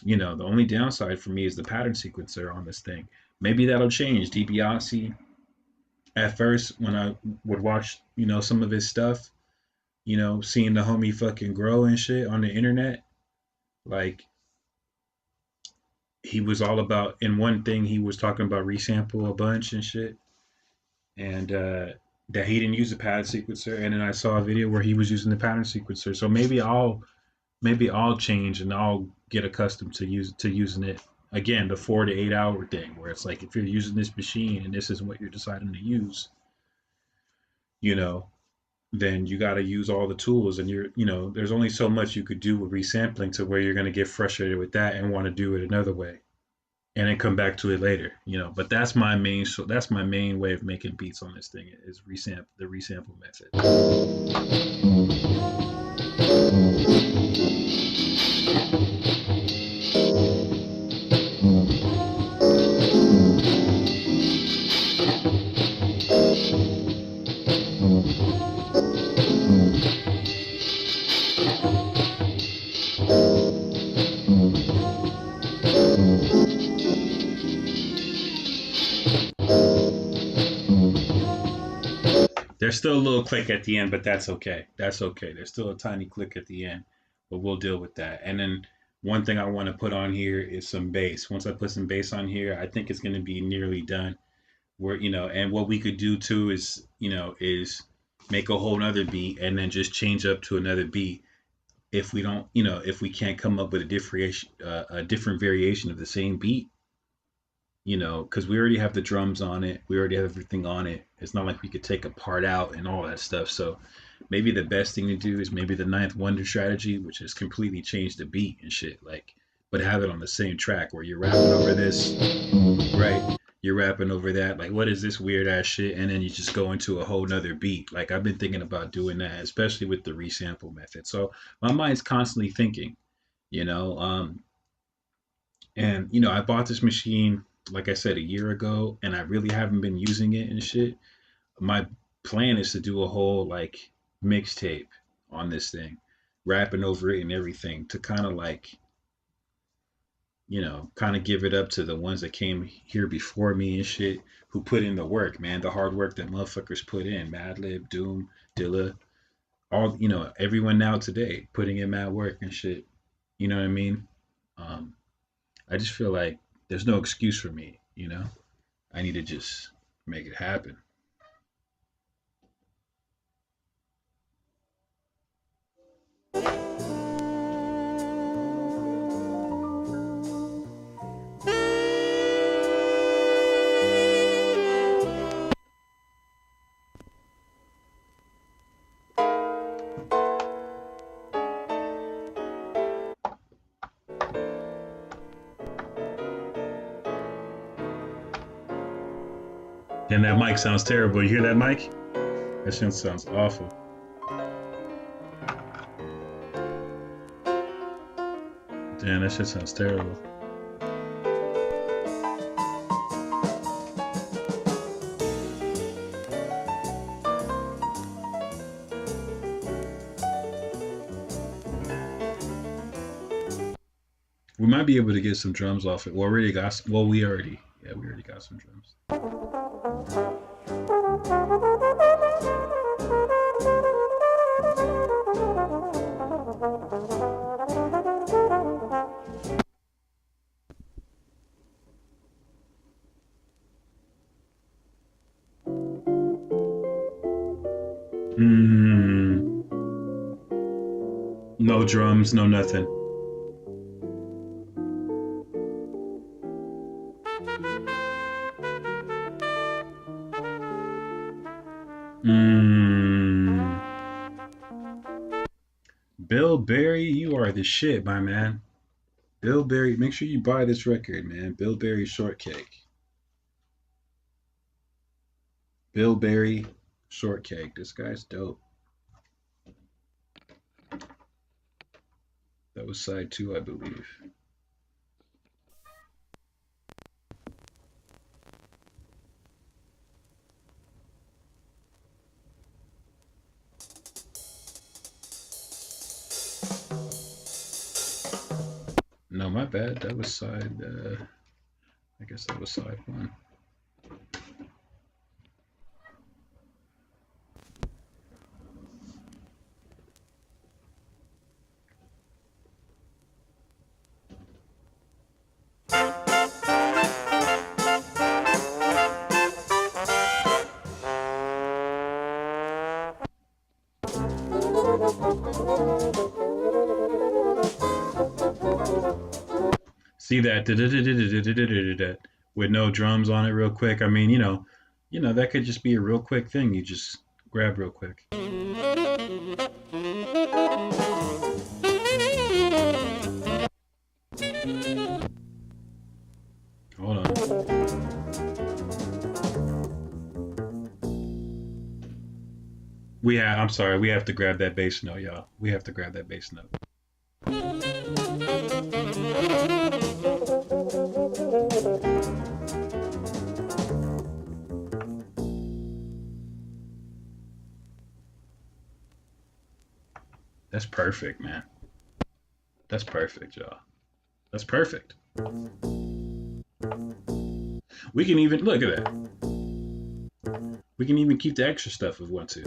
the only downside for me is the pattern sequencer on this thing. Maybe that'll change. DiBiase, at first, when I would watch, some of his stuff, seeing the homie fucking grow and shit on the internet, like he was all about, in one thing, he was talking about resample a bunch and shit, and that he didn't use the pattern sequencer. And then I saw a video where he was using the pattern sequencer. So maybe I'll change and I'll get accustomed to using it again, the 4 to 8 hour thing, where it's like if you're using this machine and this is what you're deciding to use, you know, then you got to use all the tools, and there's only so much you could do with resampling to where you're going to get frustrated with that and want to do it another way and then come back to it later. But that's my main way of making beats on this thing is the resample method. There's still a little click at the end, but that's okay. That's okay. There's still a tiny click at the end, but we'll deal with that. And then one thing I want to put on here is some bass. Once I put some bass on here, I think it's going to be nearly done. And what we could do too is make a whole nother beat and then just change up to another beat if we don't, if we can't come up with a different variation of the same beat, because we already have the drums on it, we already have everything on it. It's not like we could take a part out and all that stuff. So maybe the best thing to do is maybe the Ninth Wonder strategy, which is completely change the beat and shit, like, but have it on the same track where you're rapping over this, right? You're rapping over that, like, what is this weird ass shit? And then you just go into a whole nother beat. Like, I've been thinking about doing that, especially with the resample method. So my mind's constantly thinking, you know. And I bought this machine, like I said, a year ago, and I really haven't been using it and shit. My plan is to do a whole like mixtape on this thing, rapping over it and everything, to kind of like, kind of give it up to the ones that came here before me and shit, who put in the work, man, the hard work that motherfuckers put in. Madlib, Doom, Dilla, all, everyone now today putting in mad work and shit. You know what I mean? Um, I just feel like there's no excuse for me. You know, I need to just make it happen. And that mic sounds terrible. You hear that mic? That shit sounds awful. Damn, that shit sounds terrible. We might be able to get some drums off it. Well, already got. Some, well, we already got some drums. No drums, no nothing. Bill Berry, you are the shit, my man. Bill Berry, make sure you buy this record, man. Bill Berry Shortcake. Bill Berry Shortcake. This guy's dope. That was side 2, I believe. No, my bad. That was side. I guess that was side 1. See that with no drums on it real quick. I mean, you know, that could just be a real quick thing you just grab real quick. Hold on. I'm sorry, we have to grab that bass note, y'all. We have to grab that bass note. That's perfect, man. That's perfect, y'all. That's perfect. We can even look at that. We can even keep the extra stuff if we want to.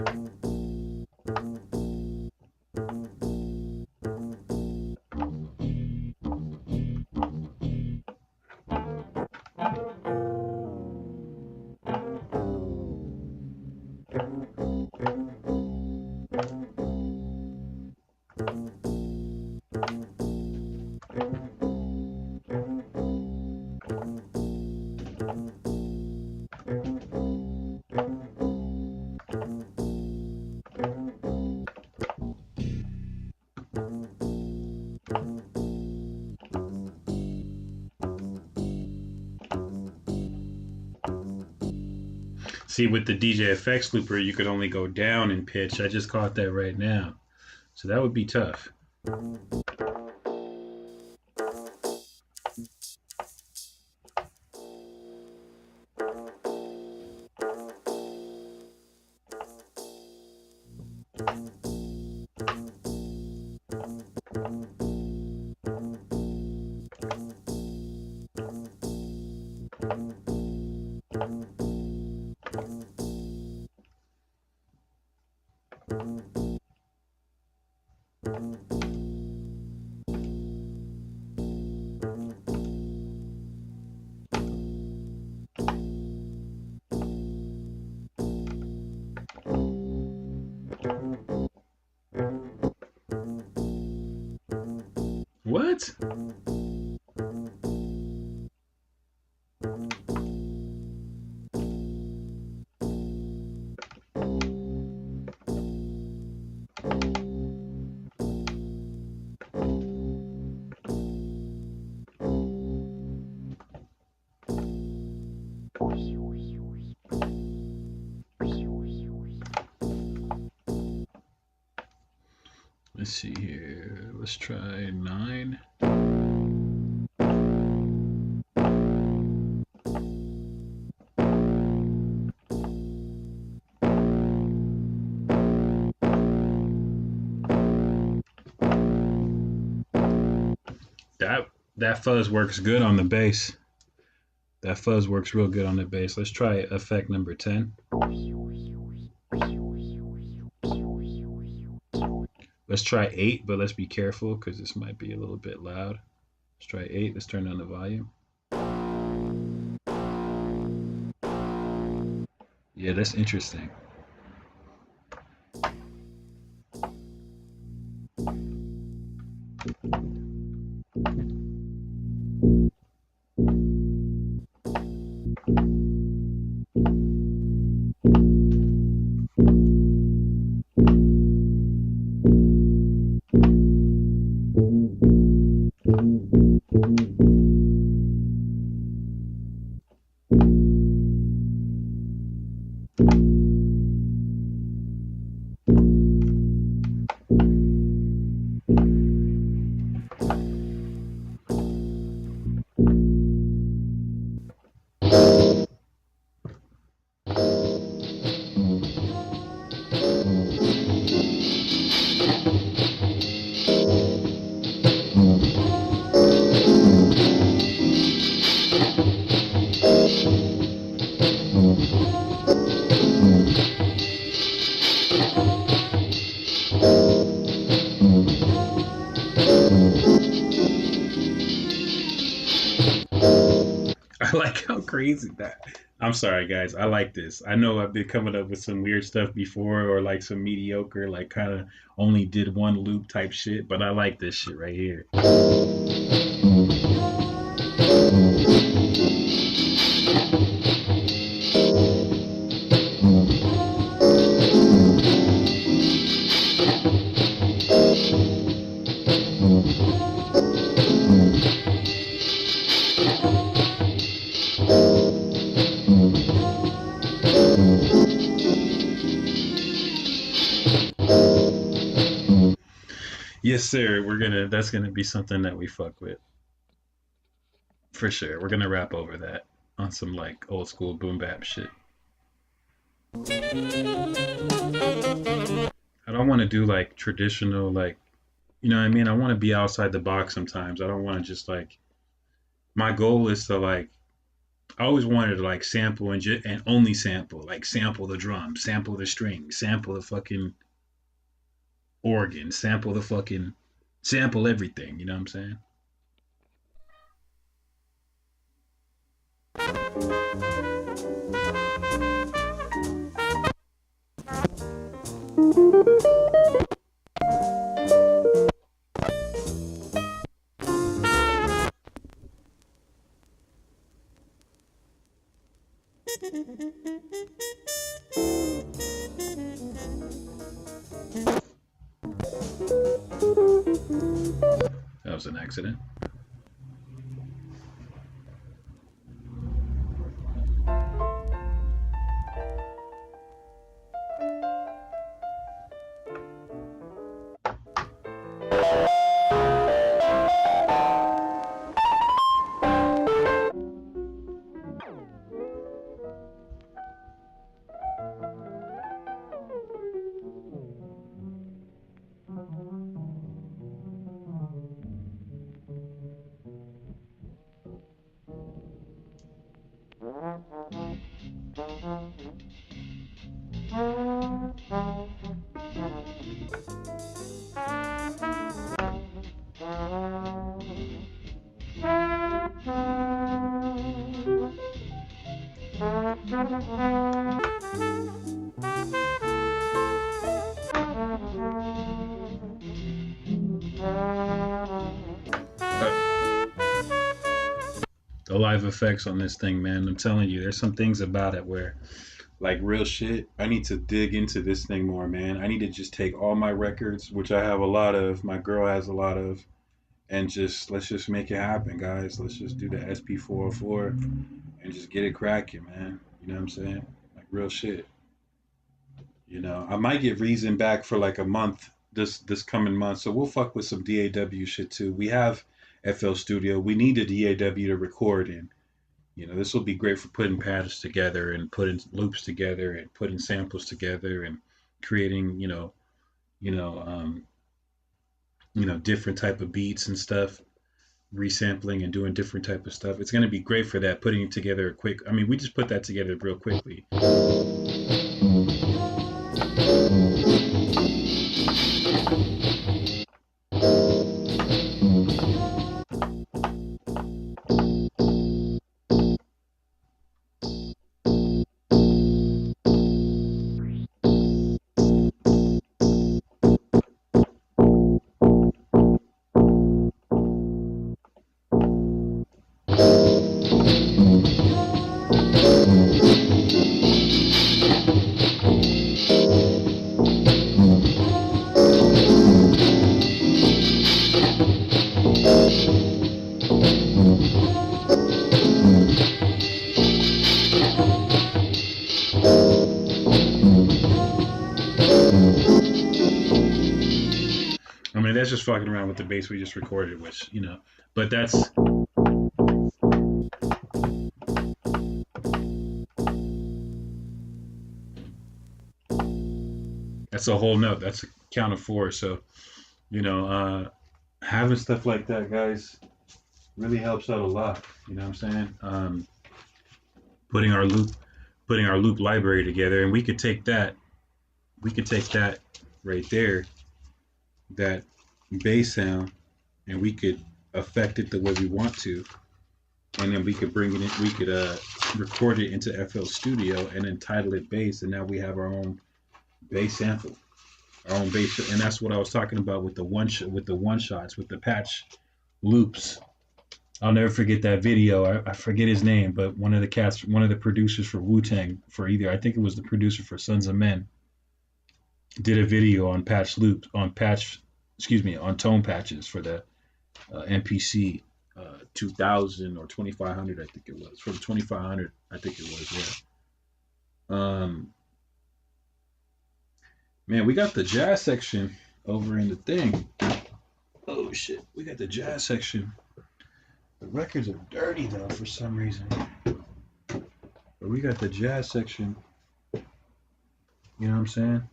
See, with the DJ effects looper, you could only go down in pitch. I just caught that right now. So that would be tough. What? Let's see here. Let's try 9. That fuzz works good on the bass. That fuzz works real good on the bass. Let's try effect number 10. Let's try 8, but let's be careful because this might be a little bit loud. Let's try 8. Let's turn down the volume. Yeah, that's interesting. I like how crazy that. I'm sorry, guys. I like this. I know I've been coming up with some weird stuff before, or like some mediocre, like kind of only did one loop type shit. But I like this shit right here. Yes, sir. That's gonna be something that we fuck with for sure. We're gonna rap over that on some like old school boom bap shit. I don't want to do like traditional like you know what I mean. I want to be outside the box sometimes. I don't want to just like my goal is to like I always wanted to like sample and only sample like sample the drum, sample the string, sample the fucking organ, sample everything. You know what I'm saying? That was an accident. the live effects on this thing, man. I'm telling you, there's some things about it where, like real shit, I need to dig into this thing more, man. I need to just take all my records, which I have a lot of, my girl has a lot of, and just let's just make it happen, guys. Let's just do the sp404 and just get it cracking, man. You know what I'm saying? Like real shit. You know, I might get Reason back for like a month this coming month, so we'll fuck with some DAW shit too. We have FL Studio. We need a DAW to record in. You know, this will be great for putting patterns together and putting loops together and putting samples together and creating, you know, um, different type of beats and stuff, resampling and doing different type of stuff. It's going to be great for that. Putting it together quick. I mean, we just put that together real quickly. I mean, that's just fucking around with the bass we just recorded, which, but that's a whole note. That's a count of four. So, you know, having stuff like that, guys, really helps out a lot. You know what I'm saying? Putting our loop, putting our loop library together, and we could take that right there, that bass sound, and we could affect it the way we want to, and then we could bring it in. We could record it into FL Studio and then title it bass, and now we have our own bass sample, our own bass, and that's what I was talking about with the one shots, with the patch loops. I'll never forget that video. I forget his name, but one of the producers for Wu Tang, for either, I think it was the producer for Sons of Men, did a video on patch loops, on tone patches for the MPC 2000 or 2500, I think it was, for the 2500, I think it was, yeah. Man, we got the jazz section over in the thing. Oh shit, we got the jazz section. The records are dirty though for some reason. But we got the jazz section. You know what I'm saying?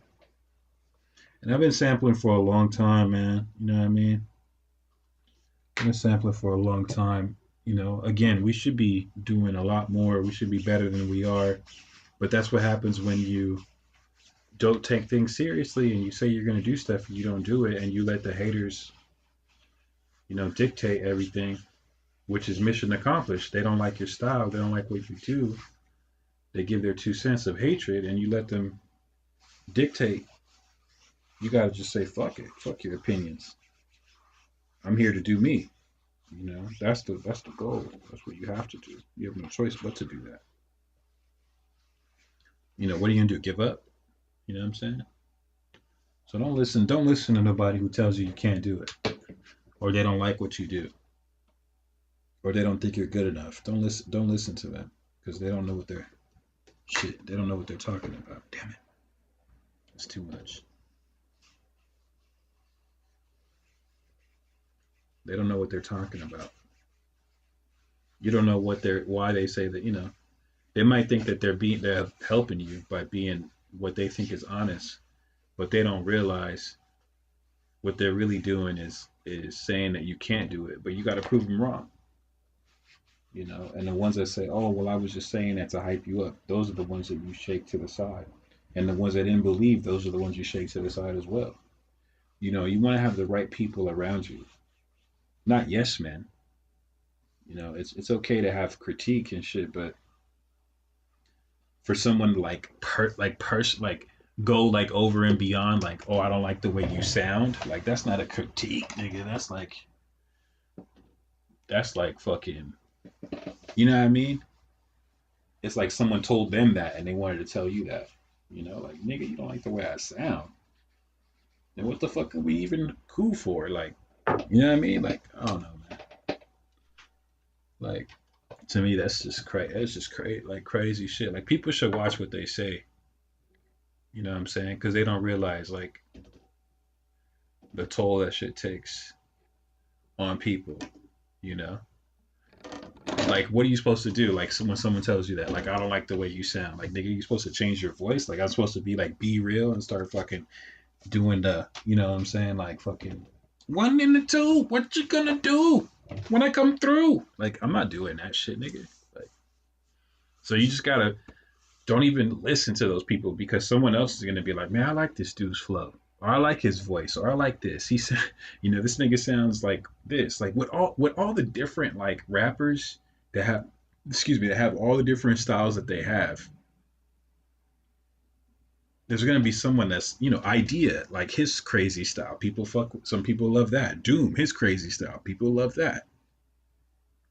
And I've been sampling for a long time, man. You know what I mean? I've been sampling for a long time. You know, again, we should be doing a lot more. We should be better than we are. But that's what happens when you don't take things seriously and you say you're going to do stuff and you don't do it, and you let the haters, dictate everything, which is mission accomplished. They don't like your style. They don't like what you do. They give their 2 cents of hatred, and you let them dictate. You got to just say, fuck it. Fuck your opinions. I'm here to do me. That's the goal. That's what you have to do. You have no choice but to do that. What are you going to do? Give up? You know what I'm saying? So don't listen to nobody who tells you you can't do it, or they don't like what you do, or they don't think you're good enough. Don't listen to them, because they don't know what they don't know what they're talking about. Damn it. It's too much. They don't know what they're talking about. You don't know why they say that, they might think that they're helping you by being what they think is honest, but they don't realize what they're really doing is saying that you can't do it, but you got to prove them wrong. And the ones that say, oh, well, I was just saying that to hype you up, those are the ones that you shake to the side. And the ones that didn't believe, those are the ones you shake to the side as well. You want to have the right people around you, not yes men. It's okay to have critique and shit, but for someone go like over and beyond, like, oh, I don't like the way you sound, like, that's not a critique, nigga. That's like fucking You know what I mean? It's like someone told them that and they wanted to tell you that. You know, like nigga, you don't like the way I sound. Then what the fuck are we even cool for? Like, you know what I mean? Like, I don't know, man. Like, to me, that's just crazy. That's just crazy, like crazy shit. Like, people should watch what they say. You know what I'm saying? Because they don't realize like the toll that shit takes on people. You know, like what are you supposed to do? Like, when someone tells you that, like, I don't like the way you sound. Like, nigga, you supposed to change your voice? Like, I'm supposed to be like, be real and start fucking doing the, you know what I'm saying? Like, fucking one in the two. What you gonna do when I come through? Like, I'm not doing that shit, nigga. Like, so you just gotta don't even listen to those people because someone else is gonna be like, man, I like this dude's flow, or I like his voice, or I like this. He said, you know, this nigga sounds like this. Like with all the different like rappers that have, excuse me, that have all the different styles that they have. There's gonna be someone that's, you know, idea like his crazy style. People fuck. Some people love that. Doom, his crazy style. People love that.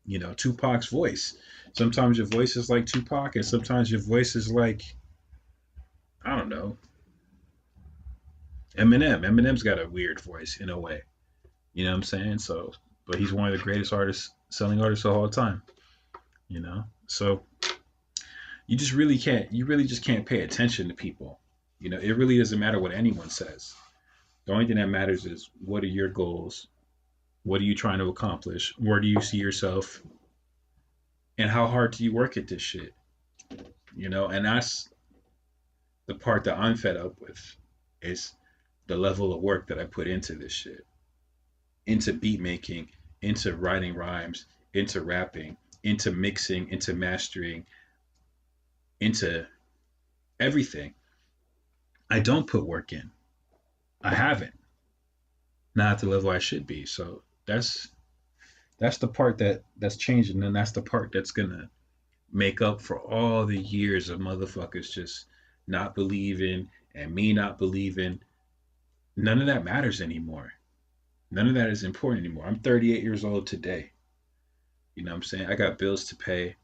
You know, Tupac's voice. Sometimes your voice is like Tupac, and sometimes your voice is like, I don't know, Eminem. Eminem's got a weird voice in a way. You know what I'm saying? So, but he's one of the greatest artists, selling artists of all time. You know, so you just really can't. You really just can't pay attention to people. You know, it really doesn't matter what anyone says. The only thing that matters is what are your goals? What are you trying to accomplish? Where do you see yourself? And how hard do you work at this shit? You know, and that's the part that I'm fed up with is the level of work that I put into this shit, into beat making, into writing rhymes, into rapping, into mixing, into mastering, into everything. I don't put work in. I haven't. Not at the level I should be. So that's the part that's changing, and that's the part that's gonna make up for all the years of motherfuckers just not believing and me not believing. None of that matters anymore. None of that is important anymore. I'm 38 years old today. You know what I'm saying? I got bills to pay.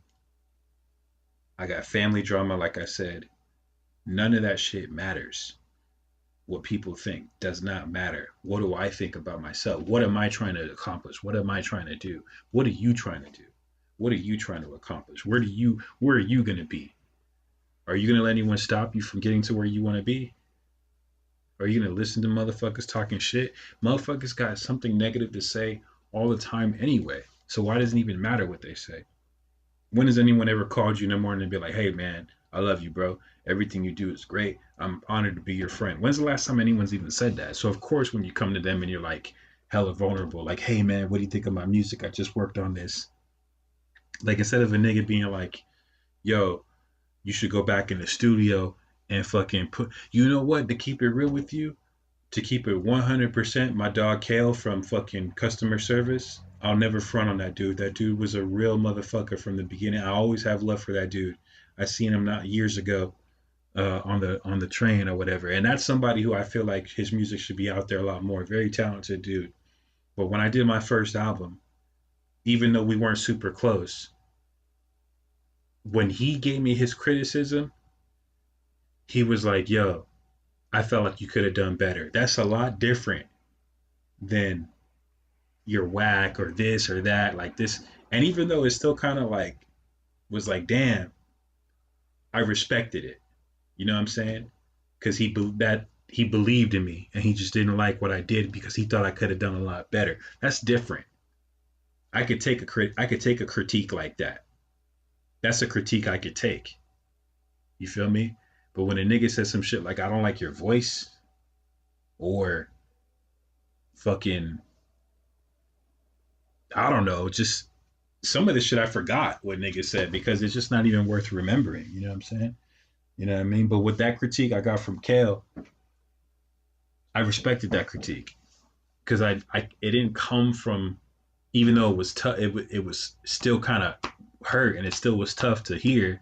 I got family drama, like I said. None of that shit matters. What people think does not matter. What do I think about myself? What am I trying to accomplish? What am I trying to do? What are you trying to do? What are you trying to accomplish? Where are you going to be? Are you going to let anyone stop you from getting to where you want to be? Are you going to listen to motherfuckers talking shit? Motherfuckers got something negative to say all the time anyway. So why does it even matter what they say? When has anyone ever called you in the morning and be like, hey man, I love you, bro. Everything you do is great. I'm honored to be your friend. When's the last time anyone's even said that? So of course when you come to them and you're like hella vulnerable, like, hey man, what do you think of my music? I just worked on this. Like, instead of a nigga being like, yo, you should go back in the studio and fucking put, you know what, to keep it real with you, to keep it 100%, my dog Kale from fucking customer service, I'll never front on that dude. That dude was a real motherfucker from the beginning. I always have love for that dude. I seen him not years ago on the train or whatever, and that's somebody who I feel like his music should be out there a lot more. Very talented dude. But when I did my first album, even though we weren't super close, when he gave me his criticism, he was like, "Yo, I felt like you could have done better." That's a lot different than you're whack or this or that, like this. And even though it's still kind of like was like, damn, I respected it. You know what I'm saying? Because he believed in me and he just didn't like what I did because he thought I could have done a lot better. That's different. I could take a critique like that. That's a critique I could take. You feel me? But when a nigga says some shit like I don't like your voice or fucking I don't know, just some of the shit I forgot what niggas said because it's just not even worth remembering. You know what I'm saying? You know what I mean? But with that critique I got from Kale, I respected that critique because I it didn't come from, even though it was tough, it was still kind of hurt and it still was tough to hear.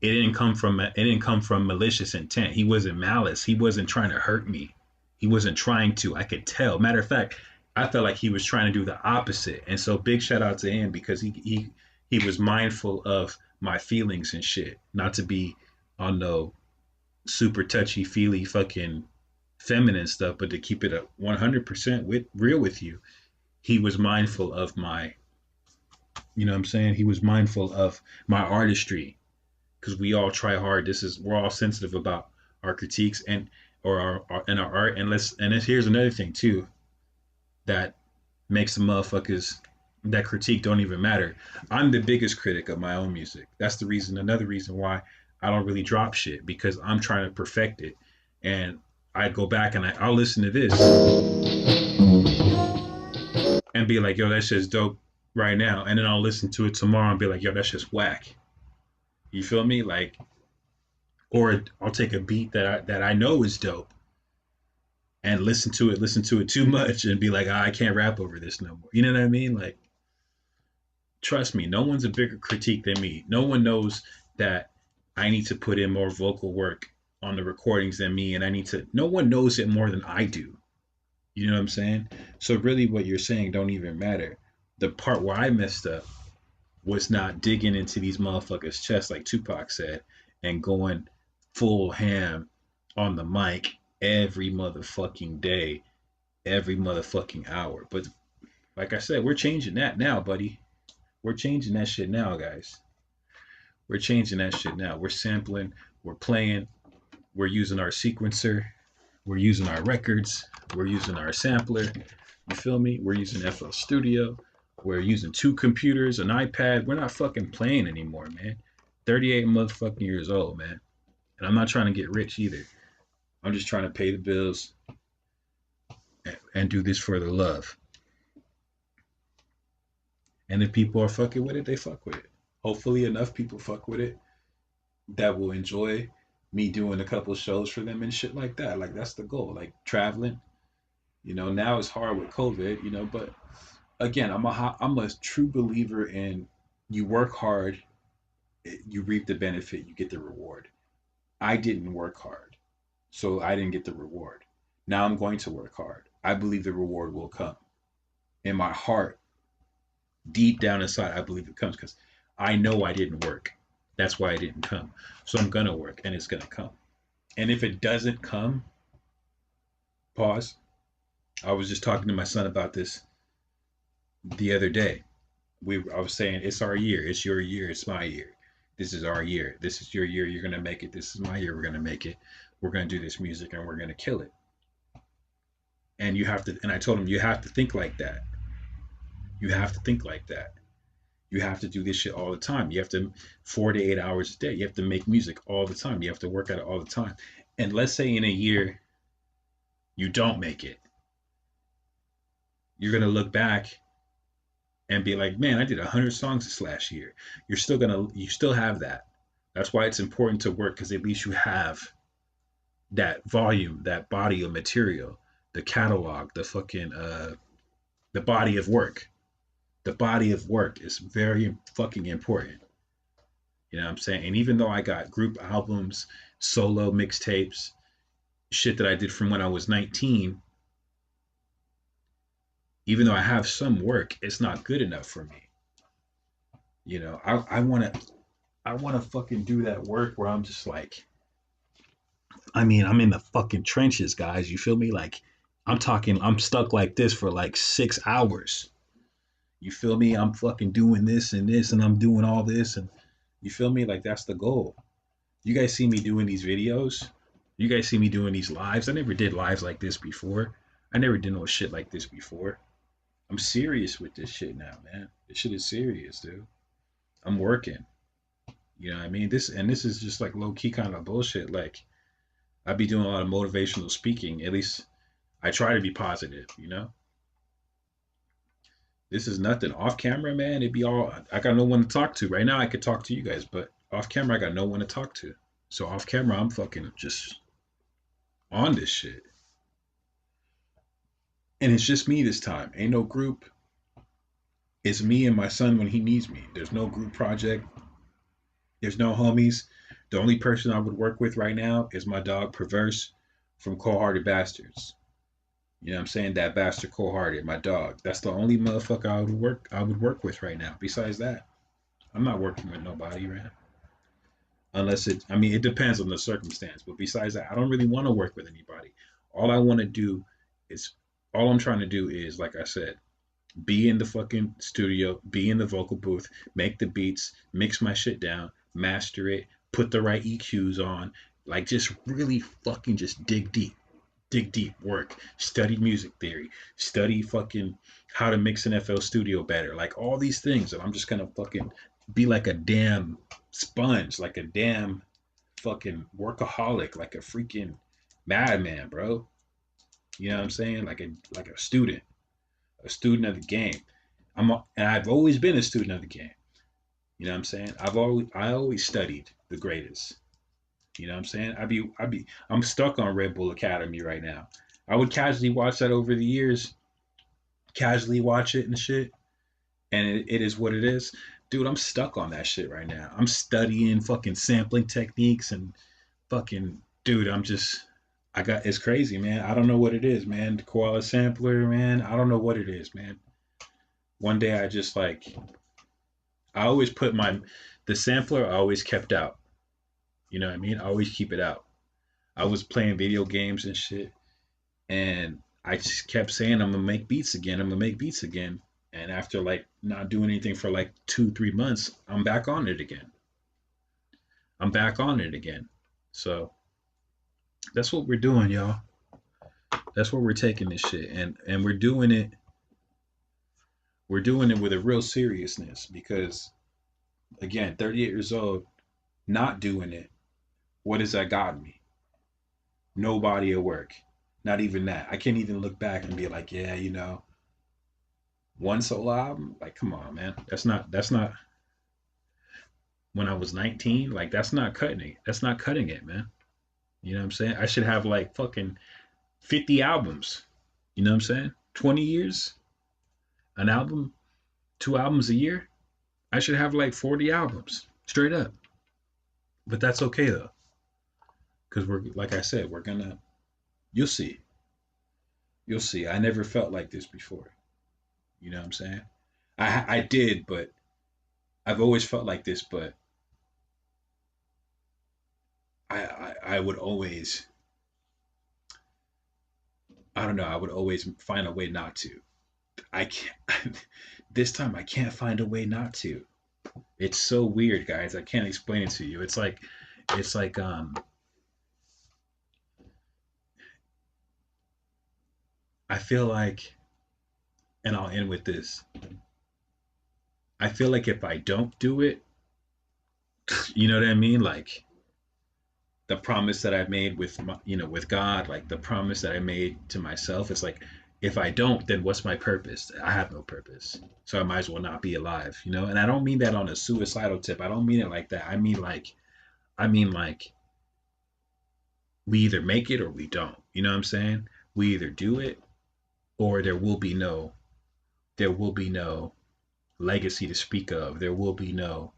It didn't come from malicious intent. He wasn't malice. He wasn't trying to hurt me. He wasn't trying to. I could tell. Matter of fact, I felt like he was trying to do the opposite. And so big shout out to him because He was mindful of my feelings and shit, not to be on no super touchy feely fucking feminine stuff, but to keep it a 100% with real with you. He was mindful of my, you know what I'm saying? He was mindful of my artistry because we all try hard. We're all sensitive about our critiques or our art. And here's another thing too that makes the motherfuckers that critique don't even matter. I'm the biggest critic of my own music. That's the reason, another reason why I don't really drop shit because I'm trying to perfect it. And I go back and I'll listen to this and be like, yo, that's just dope right now. And then I'll listen to it tomorrow and be like, yo, that's just whack. You feel me? Like, or I'll take a beat that I know is dope and listen to it too much and be like, oh, I can't rap over this no more. You know what I mean? Like, trust me, no one's a bigger critique than me. No one knows that I need to put in more vocal work on the recordings than me, and no one knows it more than I do. You know what I'm saying? So really what you're saying don't even matter. The part where I messed up was not digging into these motherfuckers' chests like Tupac said and going full ham on the mic every motherfucking day, every motherfucking hour. But like I said, we're changing that now, buddy. We're changing that shit now, guys. We're changing that shit now. We're sampling, we're playing, we're using our sequencer, we're using our records, we're using our sampler. You feel me? We're using FL Studio. We're using 2 computers, an iPad. We're not fucking playing anymore, man. 38 motherfucking years old, man. And I'm not trying to get rich either. I'm just trying to pay the bills and do this for the love. And if people are fucking with it, they fuck with it. Hopefully enough people fuck with it that will enjoy me doing a couple shows for them and shit like that. Like that's the goal. Like traveling. Now it's hard with COVID, but again, I'm a true believer in you work hard, you reap the benefit, you get the reward. I didn't work hard, so I didn't get the reward. Now I'm going to work hard. I believe the reward will come. In my heart, deep down inside, I believe it comes because I know I didn't work. That's why it didn't come. So I'm gonna work and it's gonna come. And if it doesn't come, pause. I was just talking to my son about this the other day. I was saying it's our year, it's your year, it's my year. This is our year. This is your year. You're gonna make it. This is my year. We're gonna make it. We're gonna do this music and we're gonna kill it. And you have to. And I told him you have to think like that. You have to think like that. You have to do this shit all the time. You have to 4 to 8 hours a day. You have to make music all the time. You have to work at it all the time. And let's say in a year you don't make it. You're gonna look back and be like, man, I did 100 songs this last year. You still have that. That's why it's important to work because at least you have that volume, that body of material, the catalog, the body of work. The body of work is very fucking important. You know what I'm saying? And even though I got group albums, solo mixtapes, shit that I did from when I was 19, even though I have some work, it's not good enough for me. I wanna fucking do that work where I'm just like, I mean, I'm in the fucking trenches, guys. You feel me? Like, I'm stuck like this for like 6 hours. You feel me? I'm fucking doing this and this, and I'm doing all this, and you feel me? Like, that's the goal. You guys see me doing these videos. You guys see me doing these lives. I never did lives like this before. I never did no shit like this before. I'm serious with this shit now, man. This shit is serious, dude. I'm working. You know what I mean? This is just like low key kind of bullshit. Like, I be doing a lot of motivational speaking. At least I try to be positive, This is nothing. Off camera, man, it'd be all I got no one to talk to. Right now I could talk to you guys, but off camera I got no one to talk to. So off camera I'm fucking just on this shit. And it's just me this time. Ain't no group. It's me and my son when he needs me. There's no group project. There's no homies. The only person I would work with right now is my dog Perverse from Cold Hearted Bastards. You know what I'm saying? That bastard Cold Hearted, my dog. That's the only motherfucker I would work with right now. Besides that, I'm not working with nobody, right? Unless it, I mean, it depends on the circumstance. But besides that, I don't really want to work with anybody. All I want to do is, all I'm trying to do is, like I said, be in the fucking studio, be in the vocal booth, make the beats, mix my shit down, master it, put the right EQs on, like just really fucking just dig deep, work, study music theory, study fucking how to mix an FL Studio better, like all these things, and I'm just gonna fucking be like a damn sponge, like a damn fucking workaholic, like a freaking madman, bro. You know what I'm saying? Like a student of the game. And I've always been a student of the game. You know what I'm saying? I always studied the greatest. You know what I'm saying? I'm stuck on Red Bull Academy right now. I would casually watch that over the years, casually watch it and shit, and it is what it is. Dude, I'm stuck on that shit right now. I'm studying fucking sampling techniques and fucking dude, it's crazy, man. I don't know what it is, man. The koala sampler, man. I don't know what it is, man. One day I just like I always put the sampler I always kept out. You know what I mean? I always keep it out. I was playing video games and shit, and I just kept saying I'm gonna make beats again. I'm gonna make beats again. And after like not doing anything for like 2-3 months, I'm back on it again. I'm back on it again. So that's what we're doing, y'all. That's what we're taking this shit, and we're doing it. We're doing it with a real seriousness because, again, 38 years old, not doing it. What has that gotten me? No body of work. Not even that. I can't even look back and be like, yeah, one solo album. Like, come on, man. That's not. When I was 19, like that's not cutting it. That's not cutting it, man. You know what I'm saying? I should have like fucking 50 albums. You know what I'm saying? 20 years, an album, 2 albums a year. I should have like 40 albums straight up. But that's okay though. Because we're, like I said, you'll see. You'll see. I never felt like this before. You know what I'm saying? I did, but I've always felt like this, but I would always, I don't know, I would always find a way not to. I can't, this time I can't find a way not to. It's so weird, guys. I can't explain it to you. It's like, I feel like, and I'll end with this. I feel like if I don't do it, you know what I mean? Like the promise that I made with with God, like the promise that I made to myself. It's like, if I don't, then what's my purpose? I have no purpose. So I might as well not be alive, And I don't mean that on a suicidal tip. I don't mean it like that. I mean like we either make it or we don't. You know what I'm saying? We either do it or there will be no legacy to speak of. There will be no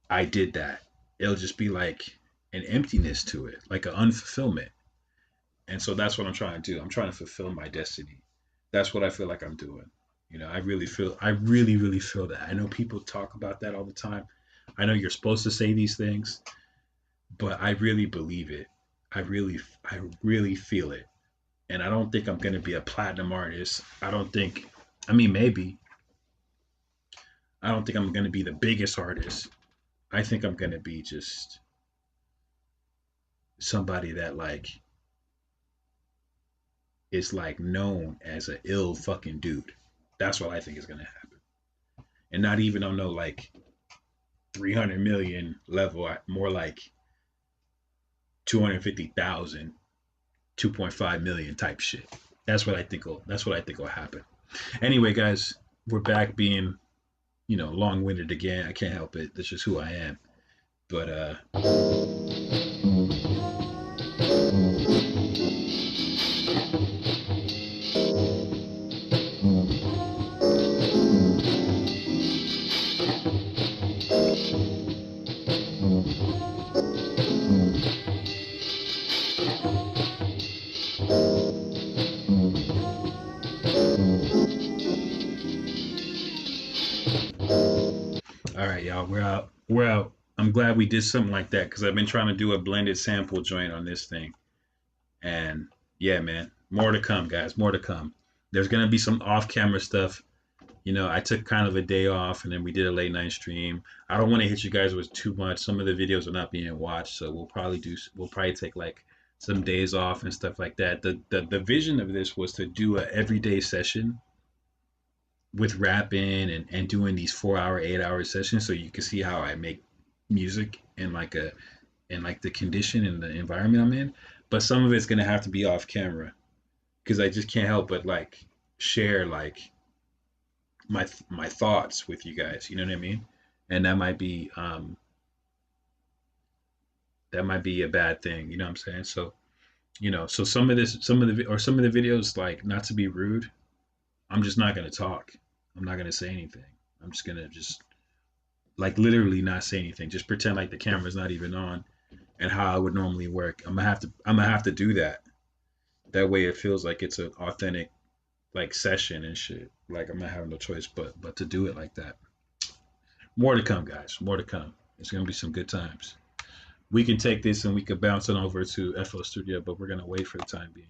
I did that. It'll just be like an emptiness to it, like an unfulfillment. And so that's what I'm trying to do. I'm trying to fulfill my destiny. That's what I feel like I'm doing. I really, really feel that. I know people talk about that all the time. I know you're supposed to say these things, but I really believe it. I really feel it. And I don't think I'm going to be a platinum artist. I mean, maybe. I don't think I'm going to be the biggest artist. I think I'm going to be just somebody that like is like known as an ill fucking dude. That's what I think is going to happen. And not even on no like 300 million level, more like 250,000, 2.5 million type shit. That's what I think will happen. Anyway, guys, we're back being, long-winded again. I can't help it. That's just who I am. But all right, y'all. We're out. We're out. I'm glad we did something like that because I've been trying to do a blended sample joint on this thing. And yeah, man, more to come, guys. More to come. There's gonna be some off-camera stuff. I took kind of a day off, and then we did a late night stream. I don't want to hit you guys with too much. Some of the videos are not being watched, so we'll probably take like some days off and stuff like that. The vision of this was to do a everyday session with rapping and doing these 4 hour, 8 hour sessions, so you can see how I make music in like a in like the condition and the environment I'm in. But some of it's gonna have to be off camera because I just can't help but like share like my thoughts with you guys. You know what I mean? And that might be a bad thing. You know what I'm saying? So so some of the videos, like, not to be rude, I'm just not gonna talk. I'm not gonna say anything. I'm just gonna just like literally not say anything. Just pretend like the camera's not even on, and how I would normally work. I'm gonna have to do that. That way it feels like it's an authentic like session and shit. Like I'm not having no choice but to do it like that. More to come, guys. More to come. It's gonna be some good times. We can take this and we could bounce it over to FL Studio, but we're gonna wait for the time being.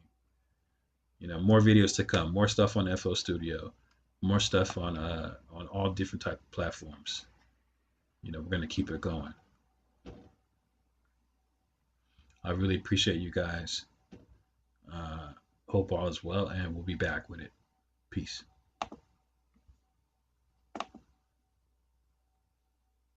More videos to come, more stuff on FL Studio, more stuff on all different type of platforms. We're gonna keep it going. I really appreciate you guys. Hope all is well, and we'll be back with it. Peace.